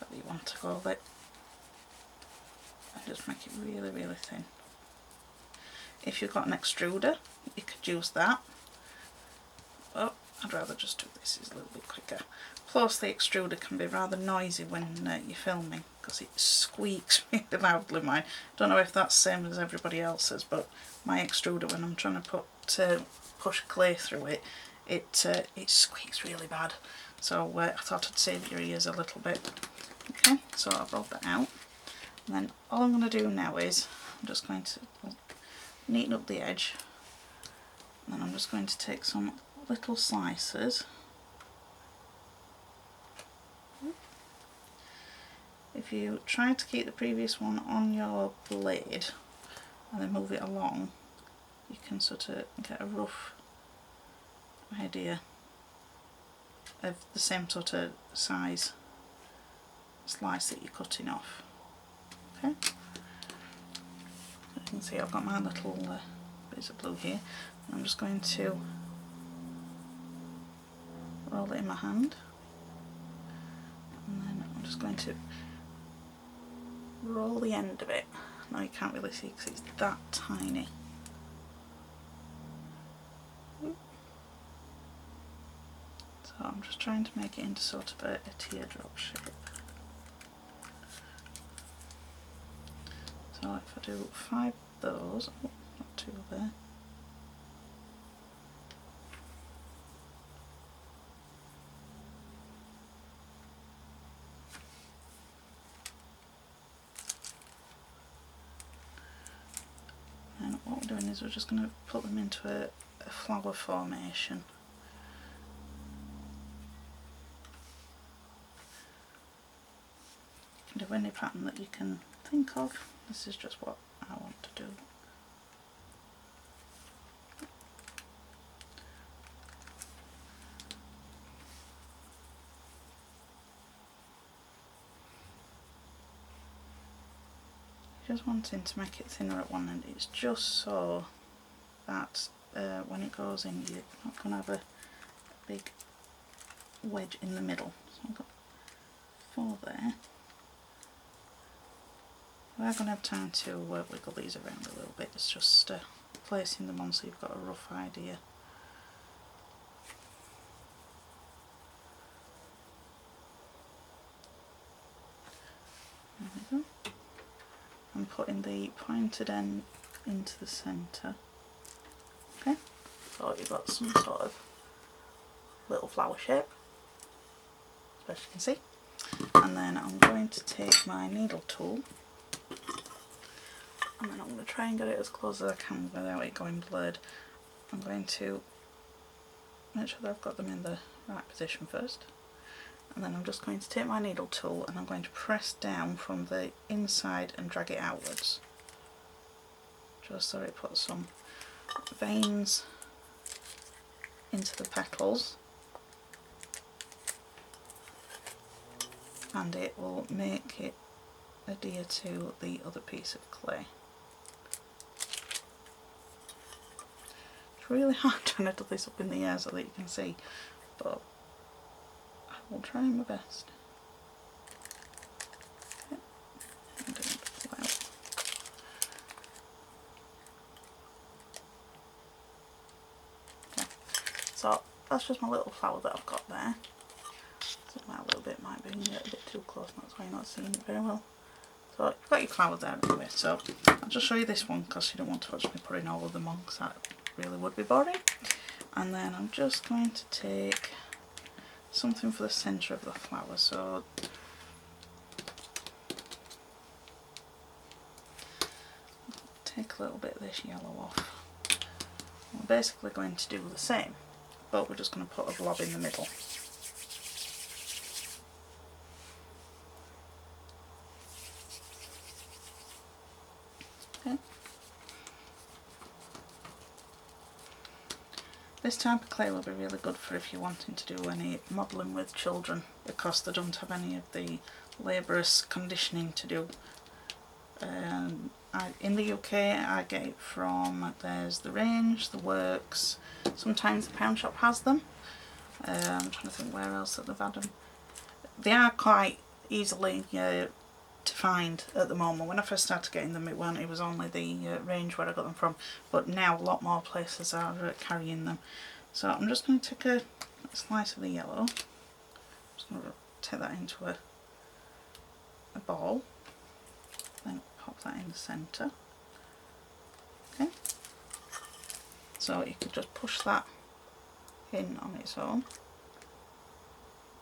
whatever you want to call it, and just make it really, really thin. If you've got an extruder, you could use that. Oh, I'd rather just do this, it's a little bit quicker. Plus the extruder can be rather noisy when you're filming, because it squeaks really loudly. Mine, don't know if that's the same as everybody else's, but my extruder, when I'm trying to push clay through it, it squeaks really bad. So I thought I'd save your ears a little bit. Okay, so I've rolled that out, and then all I'm going to do now is I'm just going to neaten up the edge, and then I'm just going to take some little slices. If you try to keep the previous one on your blade and then move it along, you can sort of get a rough idea of the same sort of size slice that you're cutting off. Okay, you can see I've got my little bits of blue here, and I'm just going to roll it in my hand, and then I'm just going to roll the end of it. Now you can't really see because it's that tiny. So I'm just trying to make it into sort of a teardrop shape. So if I do 5 of those, oh, not 2 there, we're doing is we're just going to put them into a flower formation. You can do any pattern that you can think of. This is just what I want to do. Just wanting to make it thinner at one end, it's just so that when it goes in you're not going to have a big wedge in the middle. So I've got 4 there. We are going to have time to wiggle these around a little bit, it's just placing them on so you've got a rough idea. There we go. I'm putting the pointed end into the centre. Okay, so you've got some sort of little flower shape, as you can see. And then I'm going to take my needle tool and then I'm going to try and get it as close as I can without it going blurred. I'm going to make sure that I've got them in the right position first. And then I'm just going to take my needle tool and I'm going to press down from the inside and drag it outwards, just so it puts some veins into the petals and it will make it adhere to the other piece of clay. It's really hard trying to do this up in the air so that you can see, but I'll try my best. Okay. I'm doing it well. Okay. So that's just my little flower that I've got there. So a little bit might be a bit too close, that's why you're not seeing it very well. So you've got your flower there anyway, so I'll just show you this one because you don't want to watch me putting all of them on because that really would be boring. And then I'm just going to take something for the centre of the flower, so take a little bit of this yellow off. We're basically going to do the same, but we're just going to put a blob in the middle. Okay. This type of clay will be really good for if you're wanting to do any modelling with children because they don't have any of the laborious conditioning to do. In the UK I get it from, there's the Range, the Works, sometimes the Pound Shop has them. I'm trying to think where else that they've had them. They are quite easily to find at the moment. When I first started getting them it was only the Range where I got them from, but now a lot more places are carrying them. So I'm just going to take a slice of the yellow, I'm just going to take that into a ball, then pop that in the centre. Okay, so you could just push that in on its own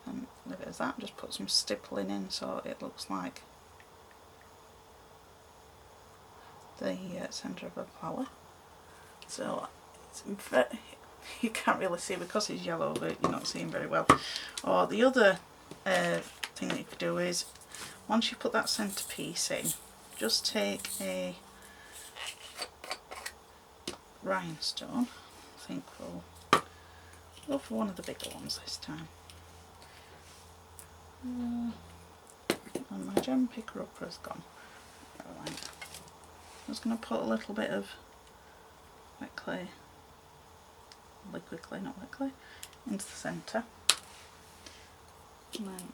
and leave it as that, just put some stippling in so it looks like the centre of a flower. So it's you can't really see because it's yellow, but you're not seeing very well. Or the other thing that you could do is, once you put that centre piece in, just take a rhinestone. I think we'll go for one of the bigger ones this time. And my gem picker upper has gone. Never mind. I'm just going to put a little bit of wet clay, liquid clay, not wet clay, into the centre. And then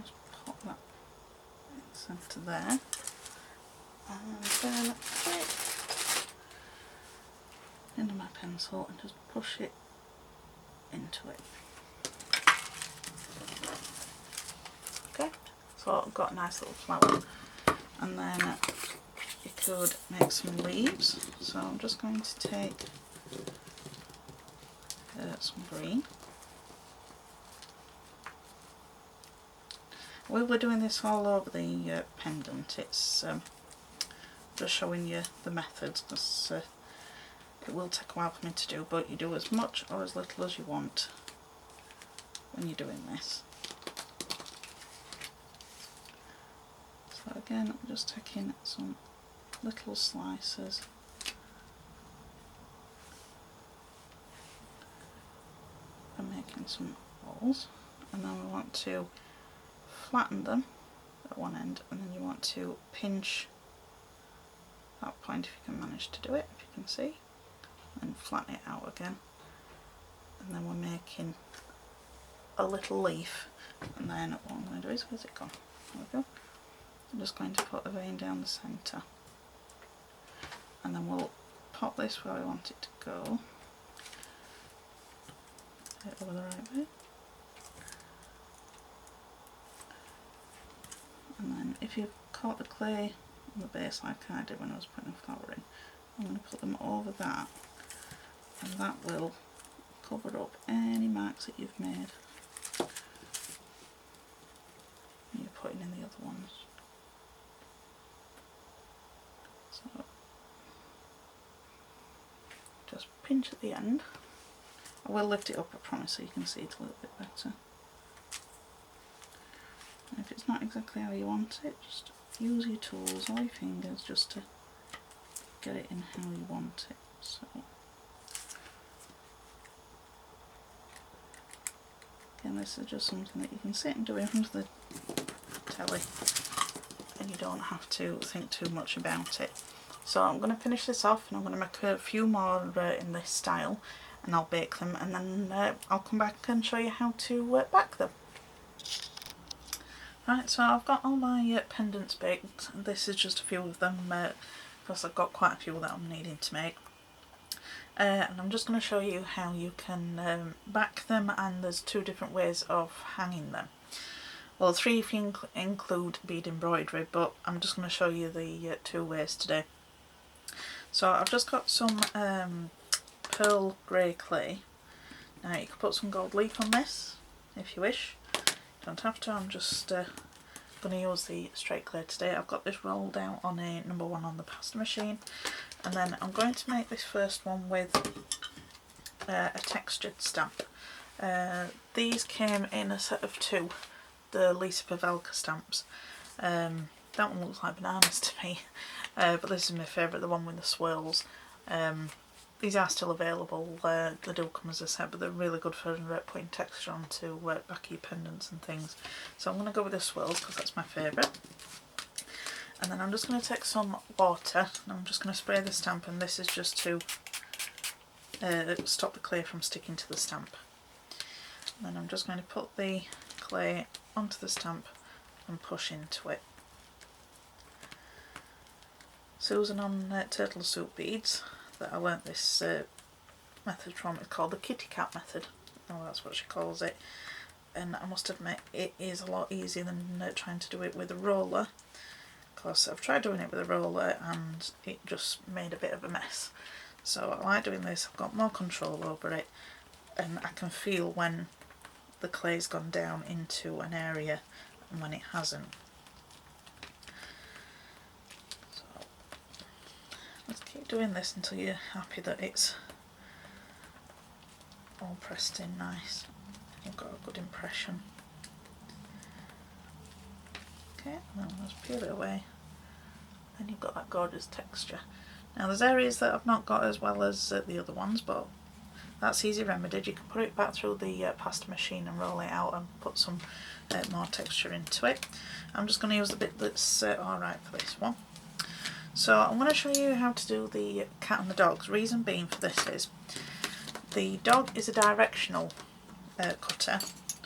just pop that in the centre there. And then take into my pencil and just push it into it. Okay, so I've got a nice little flower, and then you could make some leaves. So I'm just going to take some green. we'll be doing this all over the pendant. It's just showing you the methods, because it will take a while for me to do, but you do as much or as little as you want when you're doing this. So again, I'm just taking some little slices and making some holes, and then we want to flatten them at one end, and then you want to pinch that point if you can manage to do it, if you can see, and flatten it out again, and then we're making a little leaf. And then what I'm going to do is, where's it gone? There we go. I'm just going to put a vein down the centre, and then we'll pop this where we want it to go. Get it over the right way. And then if you've caught the clay on the base like I did when I was putting the flower in, I'm going to put them over that, and that will cover up any marks that you've made. You're putting in the other ones. So just pinch at the end. I will lift it up, I promise, so you can see it a little bit better. And if it's not exactly how you want it, just use your tools or your fingers just to get it in how you want it. So again, this is just something that you can sit and do in front of the telly, and you don't have to think too much about it. So I'm going to finish this off, and I'm going to make a few more in this style, and I'll bake them, and then I'll come back and show you how to back them. Right, so I've got all my pendants baked, and this is just a few of them, because I've got quite a few that I'm needing to make. And I'm just going to show you how you can back them, and there's two different ways of hanging them. Well, three if you include bead embroidery, but I'm just going to show you the two ways today. So I've just got some pearl grey clay. Now you can put some gold leaf on this if you wish. You don't have to, I'm just going to use the straight clay today. I've got this rolled out on a number 1 on the pasta machine, and then I'm going to make this first one with a textured stamp. These came in a set of 2, the Lisa Pavelka stamps. That one looks like bananas to me, but this is my favourite, the one with the swirls. These are still available, they do come as a set, but they're really good for putting texture onto back of your pendants and things. So I'm going to go with the swirls because that's my favourite. And then I'm just going to take some water, and I'm just going to spray the stamp, and this is just to stop the clay from sticking to the stamp. And then I'm just going to put the clay onto the stamp and push into it. Susan on Untitled beads that I learnt this method from, it's called the kitty cat method. Oh, that's what she calls it. And I must admit, it is a lot easier than trying to do it with a roller, because I've tried doing it with a roller and it just made a bit of a mess. So I like doing this, I've got more control over it, and I can feel when the clay's gone down into an area and when it hasn't. So let's keep doing this until you're happy that it's all pressed in nice. You've got a good impression. Okay, and then let's peel it away. Then you've got that gorgeous texture. Now there's areas that I've not got as well as the other ones, but that's easy remedied. You can put it back through the pasta machine and roll it out and put some more texture into it. I'm just going to use the bit that's alright for this one. So I'm going to show you how to do the cat and the dog. The reason being for this is the dog is a directional cutter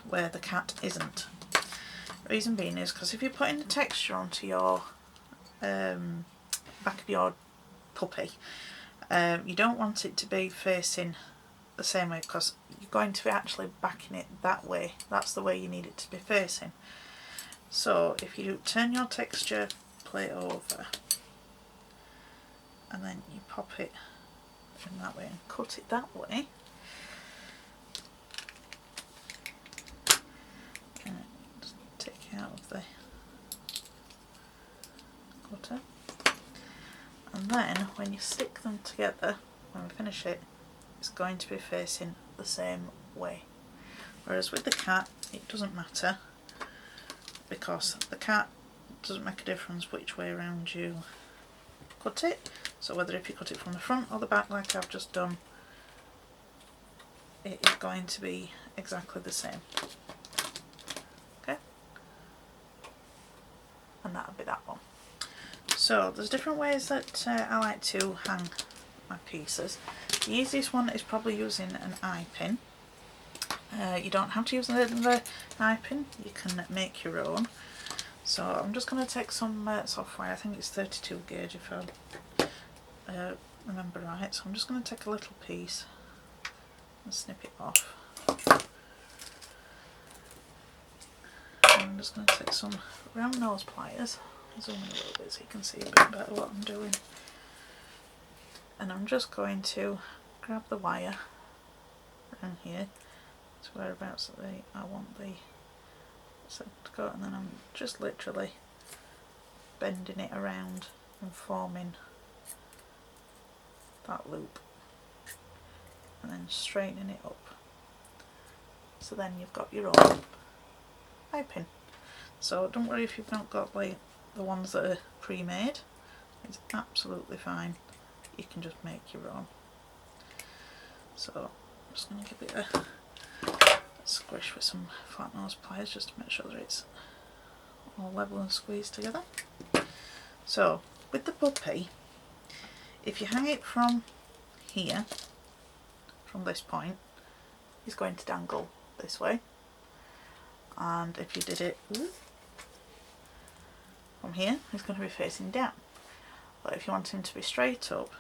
where the cat isn't. The reason being is because if you're putting the texture onto your back of your puppy, you don't want it to be facing the same way, because you're going to be actually backing it that way. That's the way you need it to be facing. So if you turn your texture plate over and then you pop it in that way and cut it that way, and just take out of the cutter. And then when you stick them together, when we finish it, it's going to be facing the same way. Whereas with the cat, it doesn't matter, because the cat doesn't make a difference which way around you cut it. So whether if you cut it from the front or the back like I've just done, it is going to be exactly the same. Okay? And that'll be that one. So there's different ways that I like to hang my pieces. The easiest one is probably using an eye pin. You don't have to use the eye pin, you can make your own. So I'm just going to take some software, I think it's 32 gauge if I remember right. So I'm just going to take a little piece and snip it off. I'm just going to take some round nose pliers, zoom in a little bit so you can see a bit better what I'm doing. And I'm just going to grab the wire around here to whereabouts I want the set to go, and then I'm just literally bending it around and forming that loop and then straightening it up. So then you've got your own eye pin. So don't worry if you've not got like the ones that are pre-made, it's absolutely fine. You can just make your own. So I'm just going to give it a squish with some flat nose pliers just to make sure that it's all level and squeezed together. So with the puppy, if you hang it from here, from this point, he's going to dangle this way. And if you did it from here, he's going to be facing down. But if you want him to be straight up,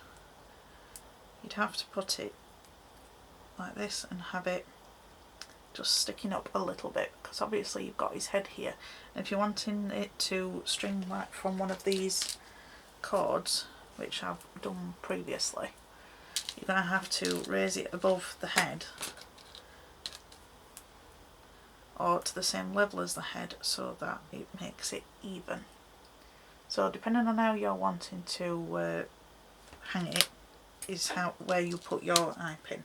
you'd have to put it like this and have it just sticking up a little bit, because obviously you've got his head here. And if you're wanting it to string like from one of these cords, which I've done previously, you're going to have to raise it above the head or to the same level as the head so that it makes it even. So depending on how you're wanting to hang it is where you put your eye pin.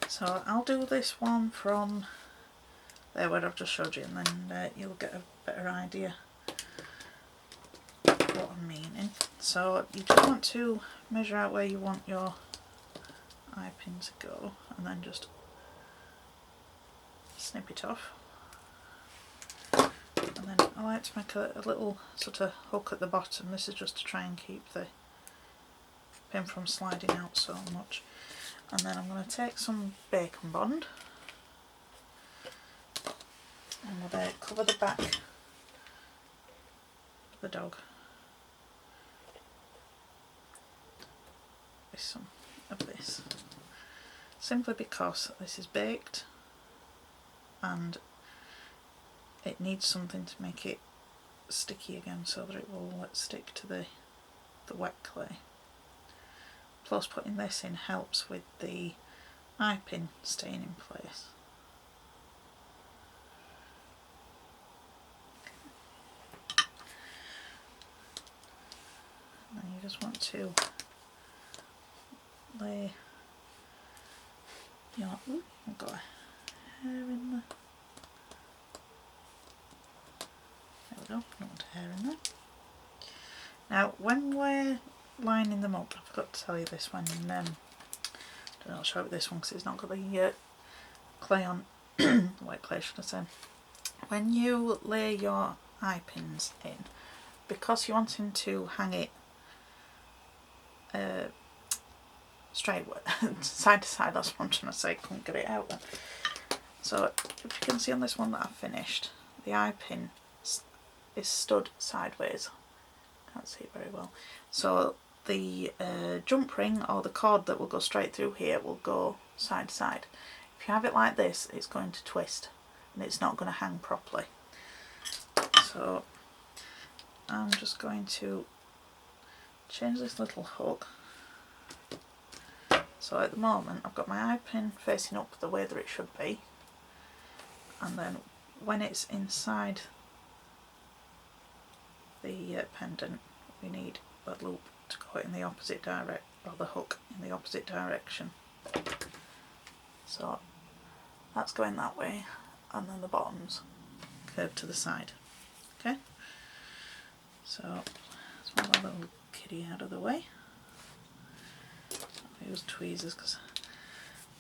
So I'll do this one from there where I've just showed you, and then you'll get a better idea of what I'm meaning. So you just want to measure out where you want your eye pin to go, and then just snip it off. And then I like to make a little sort of hook at the bottom. This is just to try and keep the pin from sliding out so much. And then I'm going to take some bacon bond and I'm going to cover the back of the dog with some of this, simply because this is baked and it needs something to make it sticky again so that it will stick to the wet clay. Plus putting this in helps with the eye pin staying in place. And then you just want to lay your, I've got a hair in there. There we go, not want a hair in there. Now when we're lining them up, I forgot to tell you this one, I'll show it this one because it's not got the clay on, white clay should I say. When you lay your eye pins in, because you're wanting to hang it straight side to side, that's what I'm trying to say, couldn't get it out then. So if you can see on this one that I've finished, the eye pin is stood sideways. Can't see it very well. So the jump ring or the cord that will go straight through here will go side to side. If you have it like this, it's going to twist and it's not going to hang properly. So I'm just going to change this little hook. So at the moment I've got my eye pin facing up the way that it should be, and then when it's inside the pendant, we need a loop to go in the opposite direction, or the hook in the opposite direction. So that's going that way, and then the bottom's curved to the side. Okay, so let's move our little kitty out of the way. I'll use tweezers because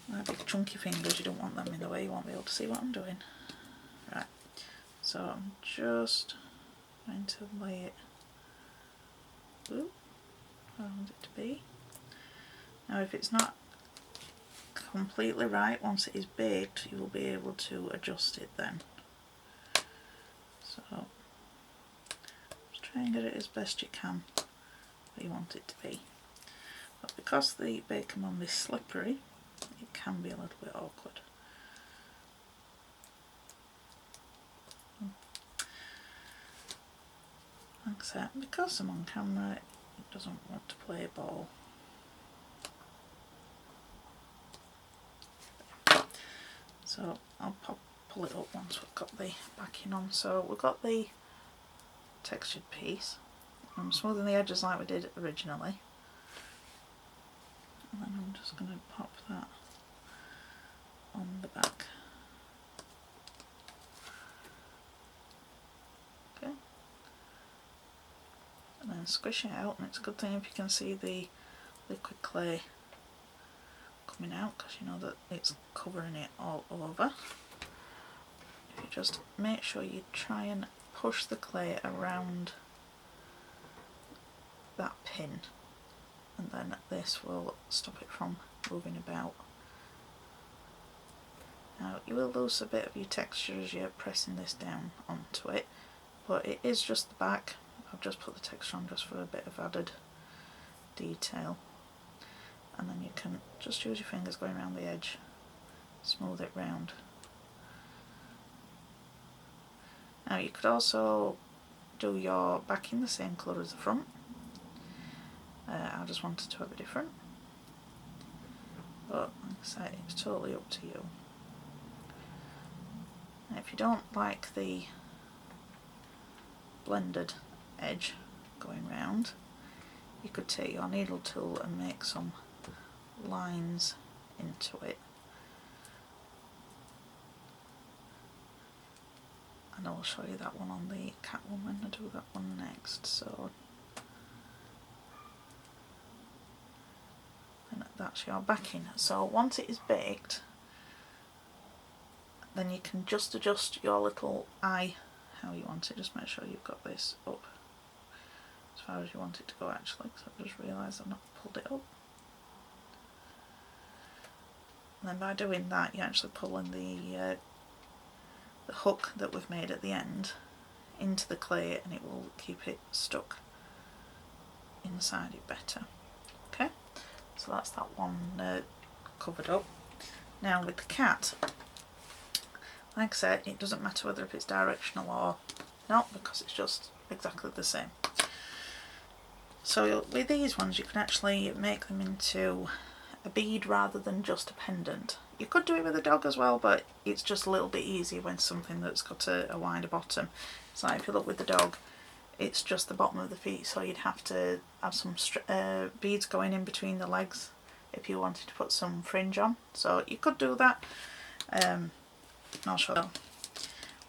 my big chunky fingers, you don't want them in the way, you won't be able to see what I'm doing. Right, so I'm just going to lay it where I want it to be. Now if it's not completely right, once it is baked, you will be able to adjust it then. So just try and get it as best you can where you want it to be. But because the bacon bun is slippery, it can be a little bit awkward. Like I said, because I'm on camera, it doesn't want to play ball. So I'll pull it up once we've got the backing on. So we've got the textured piece. I'm smoothing the edges like we did originally. And then I'm just going to pop that on the back. Okay. And then squish it out, and it's a good thing if you can see the liquid clay coming out, because you know that it's covering it all over. If you just make sure you try and push the clay around that pin, and then this will stop it from moving about. Now you will lose a bit of your texture as you're pressing this down onto it, but it is just the back. I've just put the texture on just for a bit of added detail. And then you can just use your fingers going around the edge, smooth it round. Now you could also do your backing the same colour as the front. I just wanted to have it different, but like I say, it's totally up to you. Now if you don't like the blended edge going round, you could take your needle tool and make some lines into it, and I'll show you that one on the cat one when I do that one next. So and that's your backing. So once it is baked, then you can just adjust your little eye how you want it. Just make sure you've got this up as far as you want it to go actually, because I've just realised I've not pulled it up. And then by doing that, you're actually pulling the hook that we've made at the end into the clay, and it will keep it stuck inside it better. Okay, so that's that one covered up. Now with the cat, like I said, it doesn't matter whether if it's directional or not, because it's just exactly the same. So with these ones, you can actually make them into a bead rather than just a pendant. You could do it with a dog as well, but it's just a little bit easier when something that's got a wider bottom. So if you look with the dog, it's just the bottom of the feet, so you'd have to have some beads going in between the legs if you wanted to put some fringe on. So you could do that. I'll show you.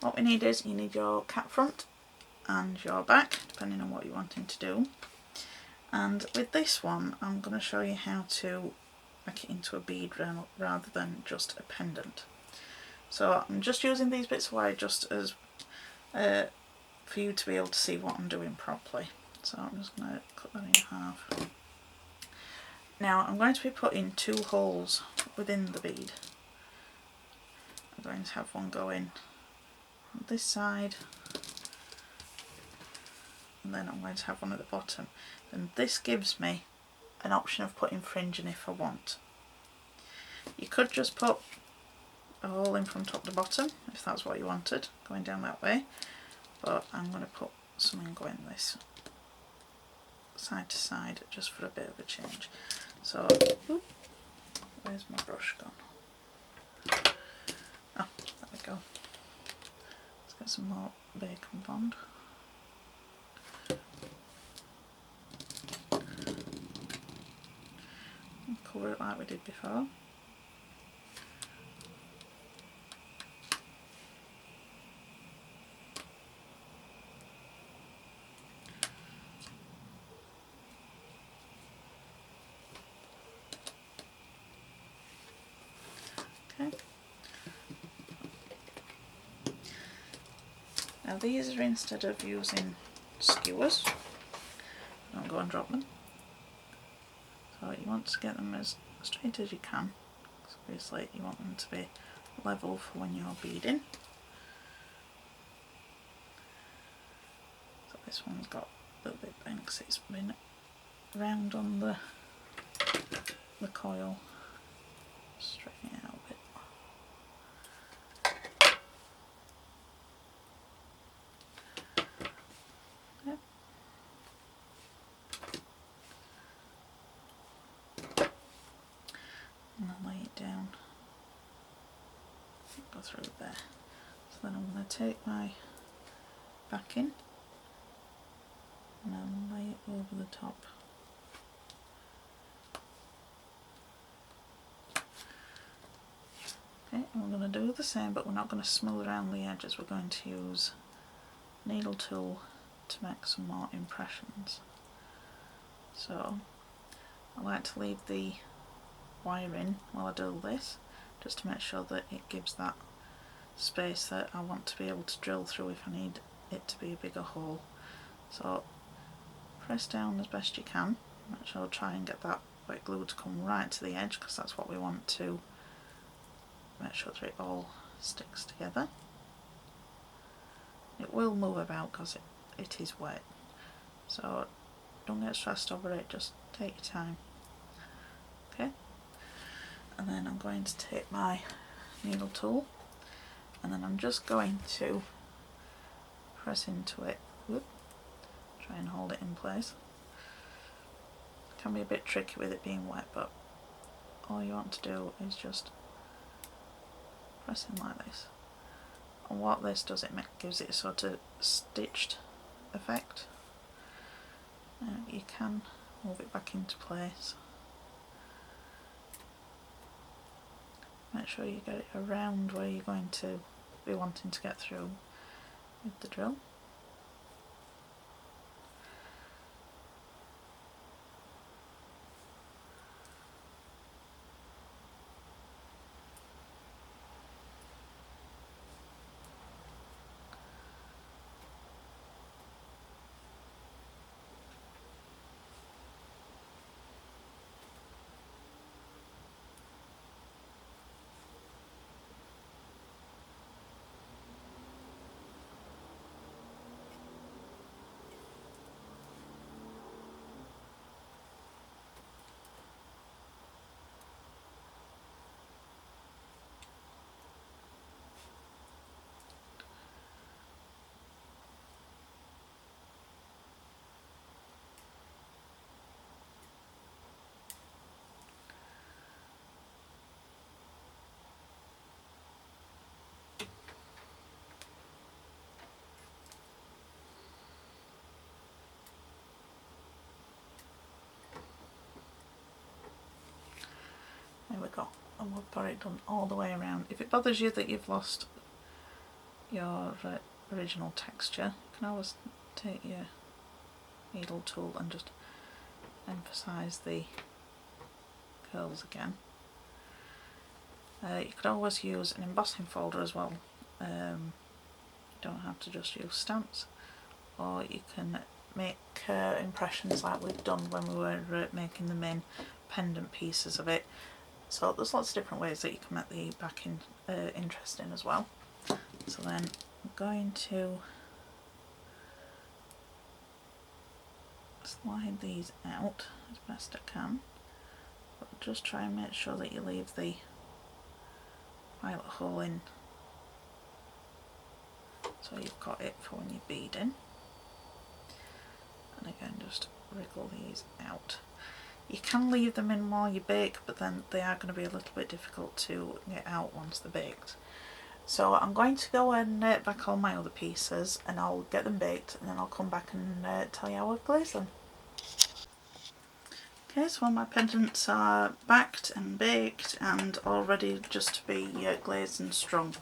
What we need is, you need your cat front and your back, depending on what you're wanting to do. And with this one, I'm going to show you how to make it into a bead rather than just a pendant. So I'm just using these bits of wire just as for you to be able to see what I'm doing properly. So I'm just going to cut that in half. Now I'm going to be putting 2 holes within the bead. I'm going to have one go in on this side, and then I'm going to have one at the bottom. And this gives me an option of putting fringe in if I want. You could just put a hole in from top to bottom if that's what you wanted, going down that way, but I'm going to put something going this side to side just for a bit of a change. So, where's my brush gone? Oh, there we go. Get some more bacon bond. And cover it like we did before. Okay. Now these are instead of using skewers, don't go and drop them. So you want to get them as straight as you can. So obviously you want them to be level for when you're beading. So this one's got a little bit bent because it's been round on the coil. Straighten it out a bit. And then lay it down, go through there. So then I'm going to take my backing and then lay it over the top. Okay, and we're going to do the same, but we're not going to smooth around the edges. We're going to use needle tool to make some more impressions. So I like to leave the wire in while I do this, just to make sure that it gives that space that I want to be able to drill through if I need it to be a bigger hole. So press down as best you can, make sure try and get that wet glue to come right to the edge, because that's what we want to make sure that it all sticks together. It will move about because it is wet, so don't get stressed over it, just take your time. Okay, and then I'm going to take my needle tool and then I'm just going to press into it. Whoop, try and hold it in place. It can be a bit tricky with it being wet, but all you want to do is just press in like this. And what this does, it gives it a sort of stitched effect. You can move it back into place. Make sure you get it around where you're going to be wanting to get through with the drill. There we go, and we've got it done all the way around. If it bothers you that you've lost your original texture, you can always take your needle tool and just emphasise the curls again. You could always use an embossing folder as well. You don't have to just use stamps, or you can make impressions like we've done when we were making the main pendant pieces of it. So there's lots of different ways that you can make the backing interesting as well. So then I'm going to slide these out as best I can, but just try and make sure that you leave the violet hole in, so you've got it for when you're beading. And again, just wriggle these out. You can leave them in while you bake, but then they are going to be a little bit difficult to get out once they're baked. So I'm going to go and bake all my other pieces, and I'll get them baked, and then I'll come back and tell you how I've glazed them. Okay, so all my pendants are backed and baked and all ready just to be glazed and strung.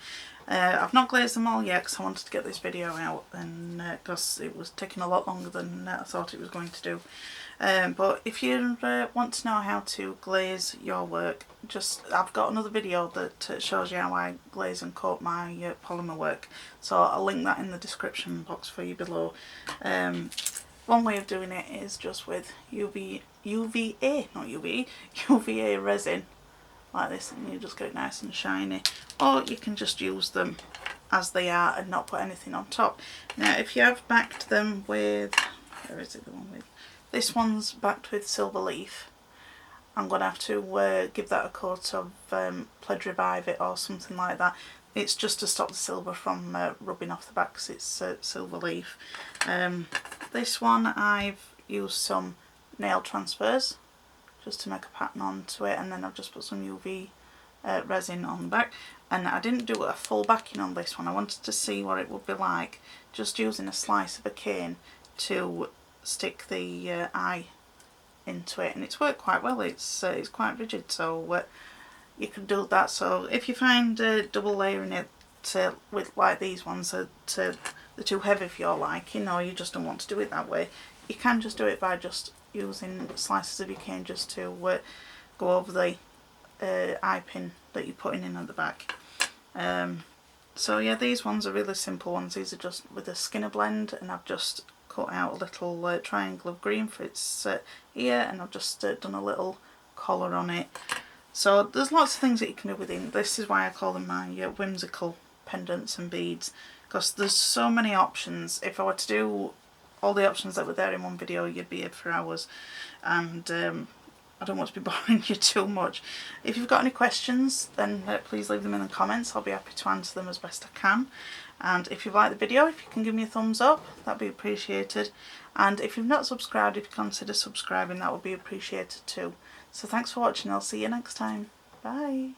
I've not glazed them all yet because I wanted to get this video out, and because it was taking a lot longer than I thought it was going to do. But if you want to know how to glaze your work, I've got another video that shows you how I glaze and coat my polymer work, so I'll link that in the description box for you below. One way of doing it is just with UVA resin like this, and you just get it nice and shiny, or you can just use them as they are and not put anything on top. Now if you have backed them with, where is it, the one with, this one's backed with silver leaf, I'm going to have to give that a coat of Pledge Revive It or something like that. It's just to stop the silver from rubbing off the back because it's silver leaf. This one I've used some nail transfers just to make a pattern onto it, and then I've just put some UV resin on the back. And I didn't do a full backing on this one. I wanted to see what it would be like just using a slice of a cane to stick the eye into it, and it's worked quite well. It's quite rigid, so you can do that. So if you find double layering it with like these ones they're too heavy for your liking, or you just don't want to do it that way, you can just do it by just using slices of your cane just to go over the eye pin that you're putting in at the back. So yeah, these ones are really simple ones. These are just with a Skinner blend, and I've just cut out a little triangle of green for its ear, and I've just done a little collar on it. So there's lots of things that you can do within. This is why I call them my whimsical pendants and beads, because there's so many options. If I were to do all the options that were there in one video, you'd be here for hours, and I don't want to be boring you too much. If you've got any questions, then please leave them in the comments. I'll be happy to answer them as best I can. And if you've liked the video, if you can give me a thumbs up, that'd be appreciated. And if you've not subscribed, if you consider subscribing, that would be appreciated too. So thanks for watching. I'll see you next time. Bye.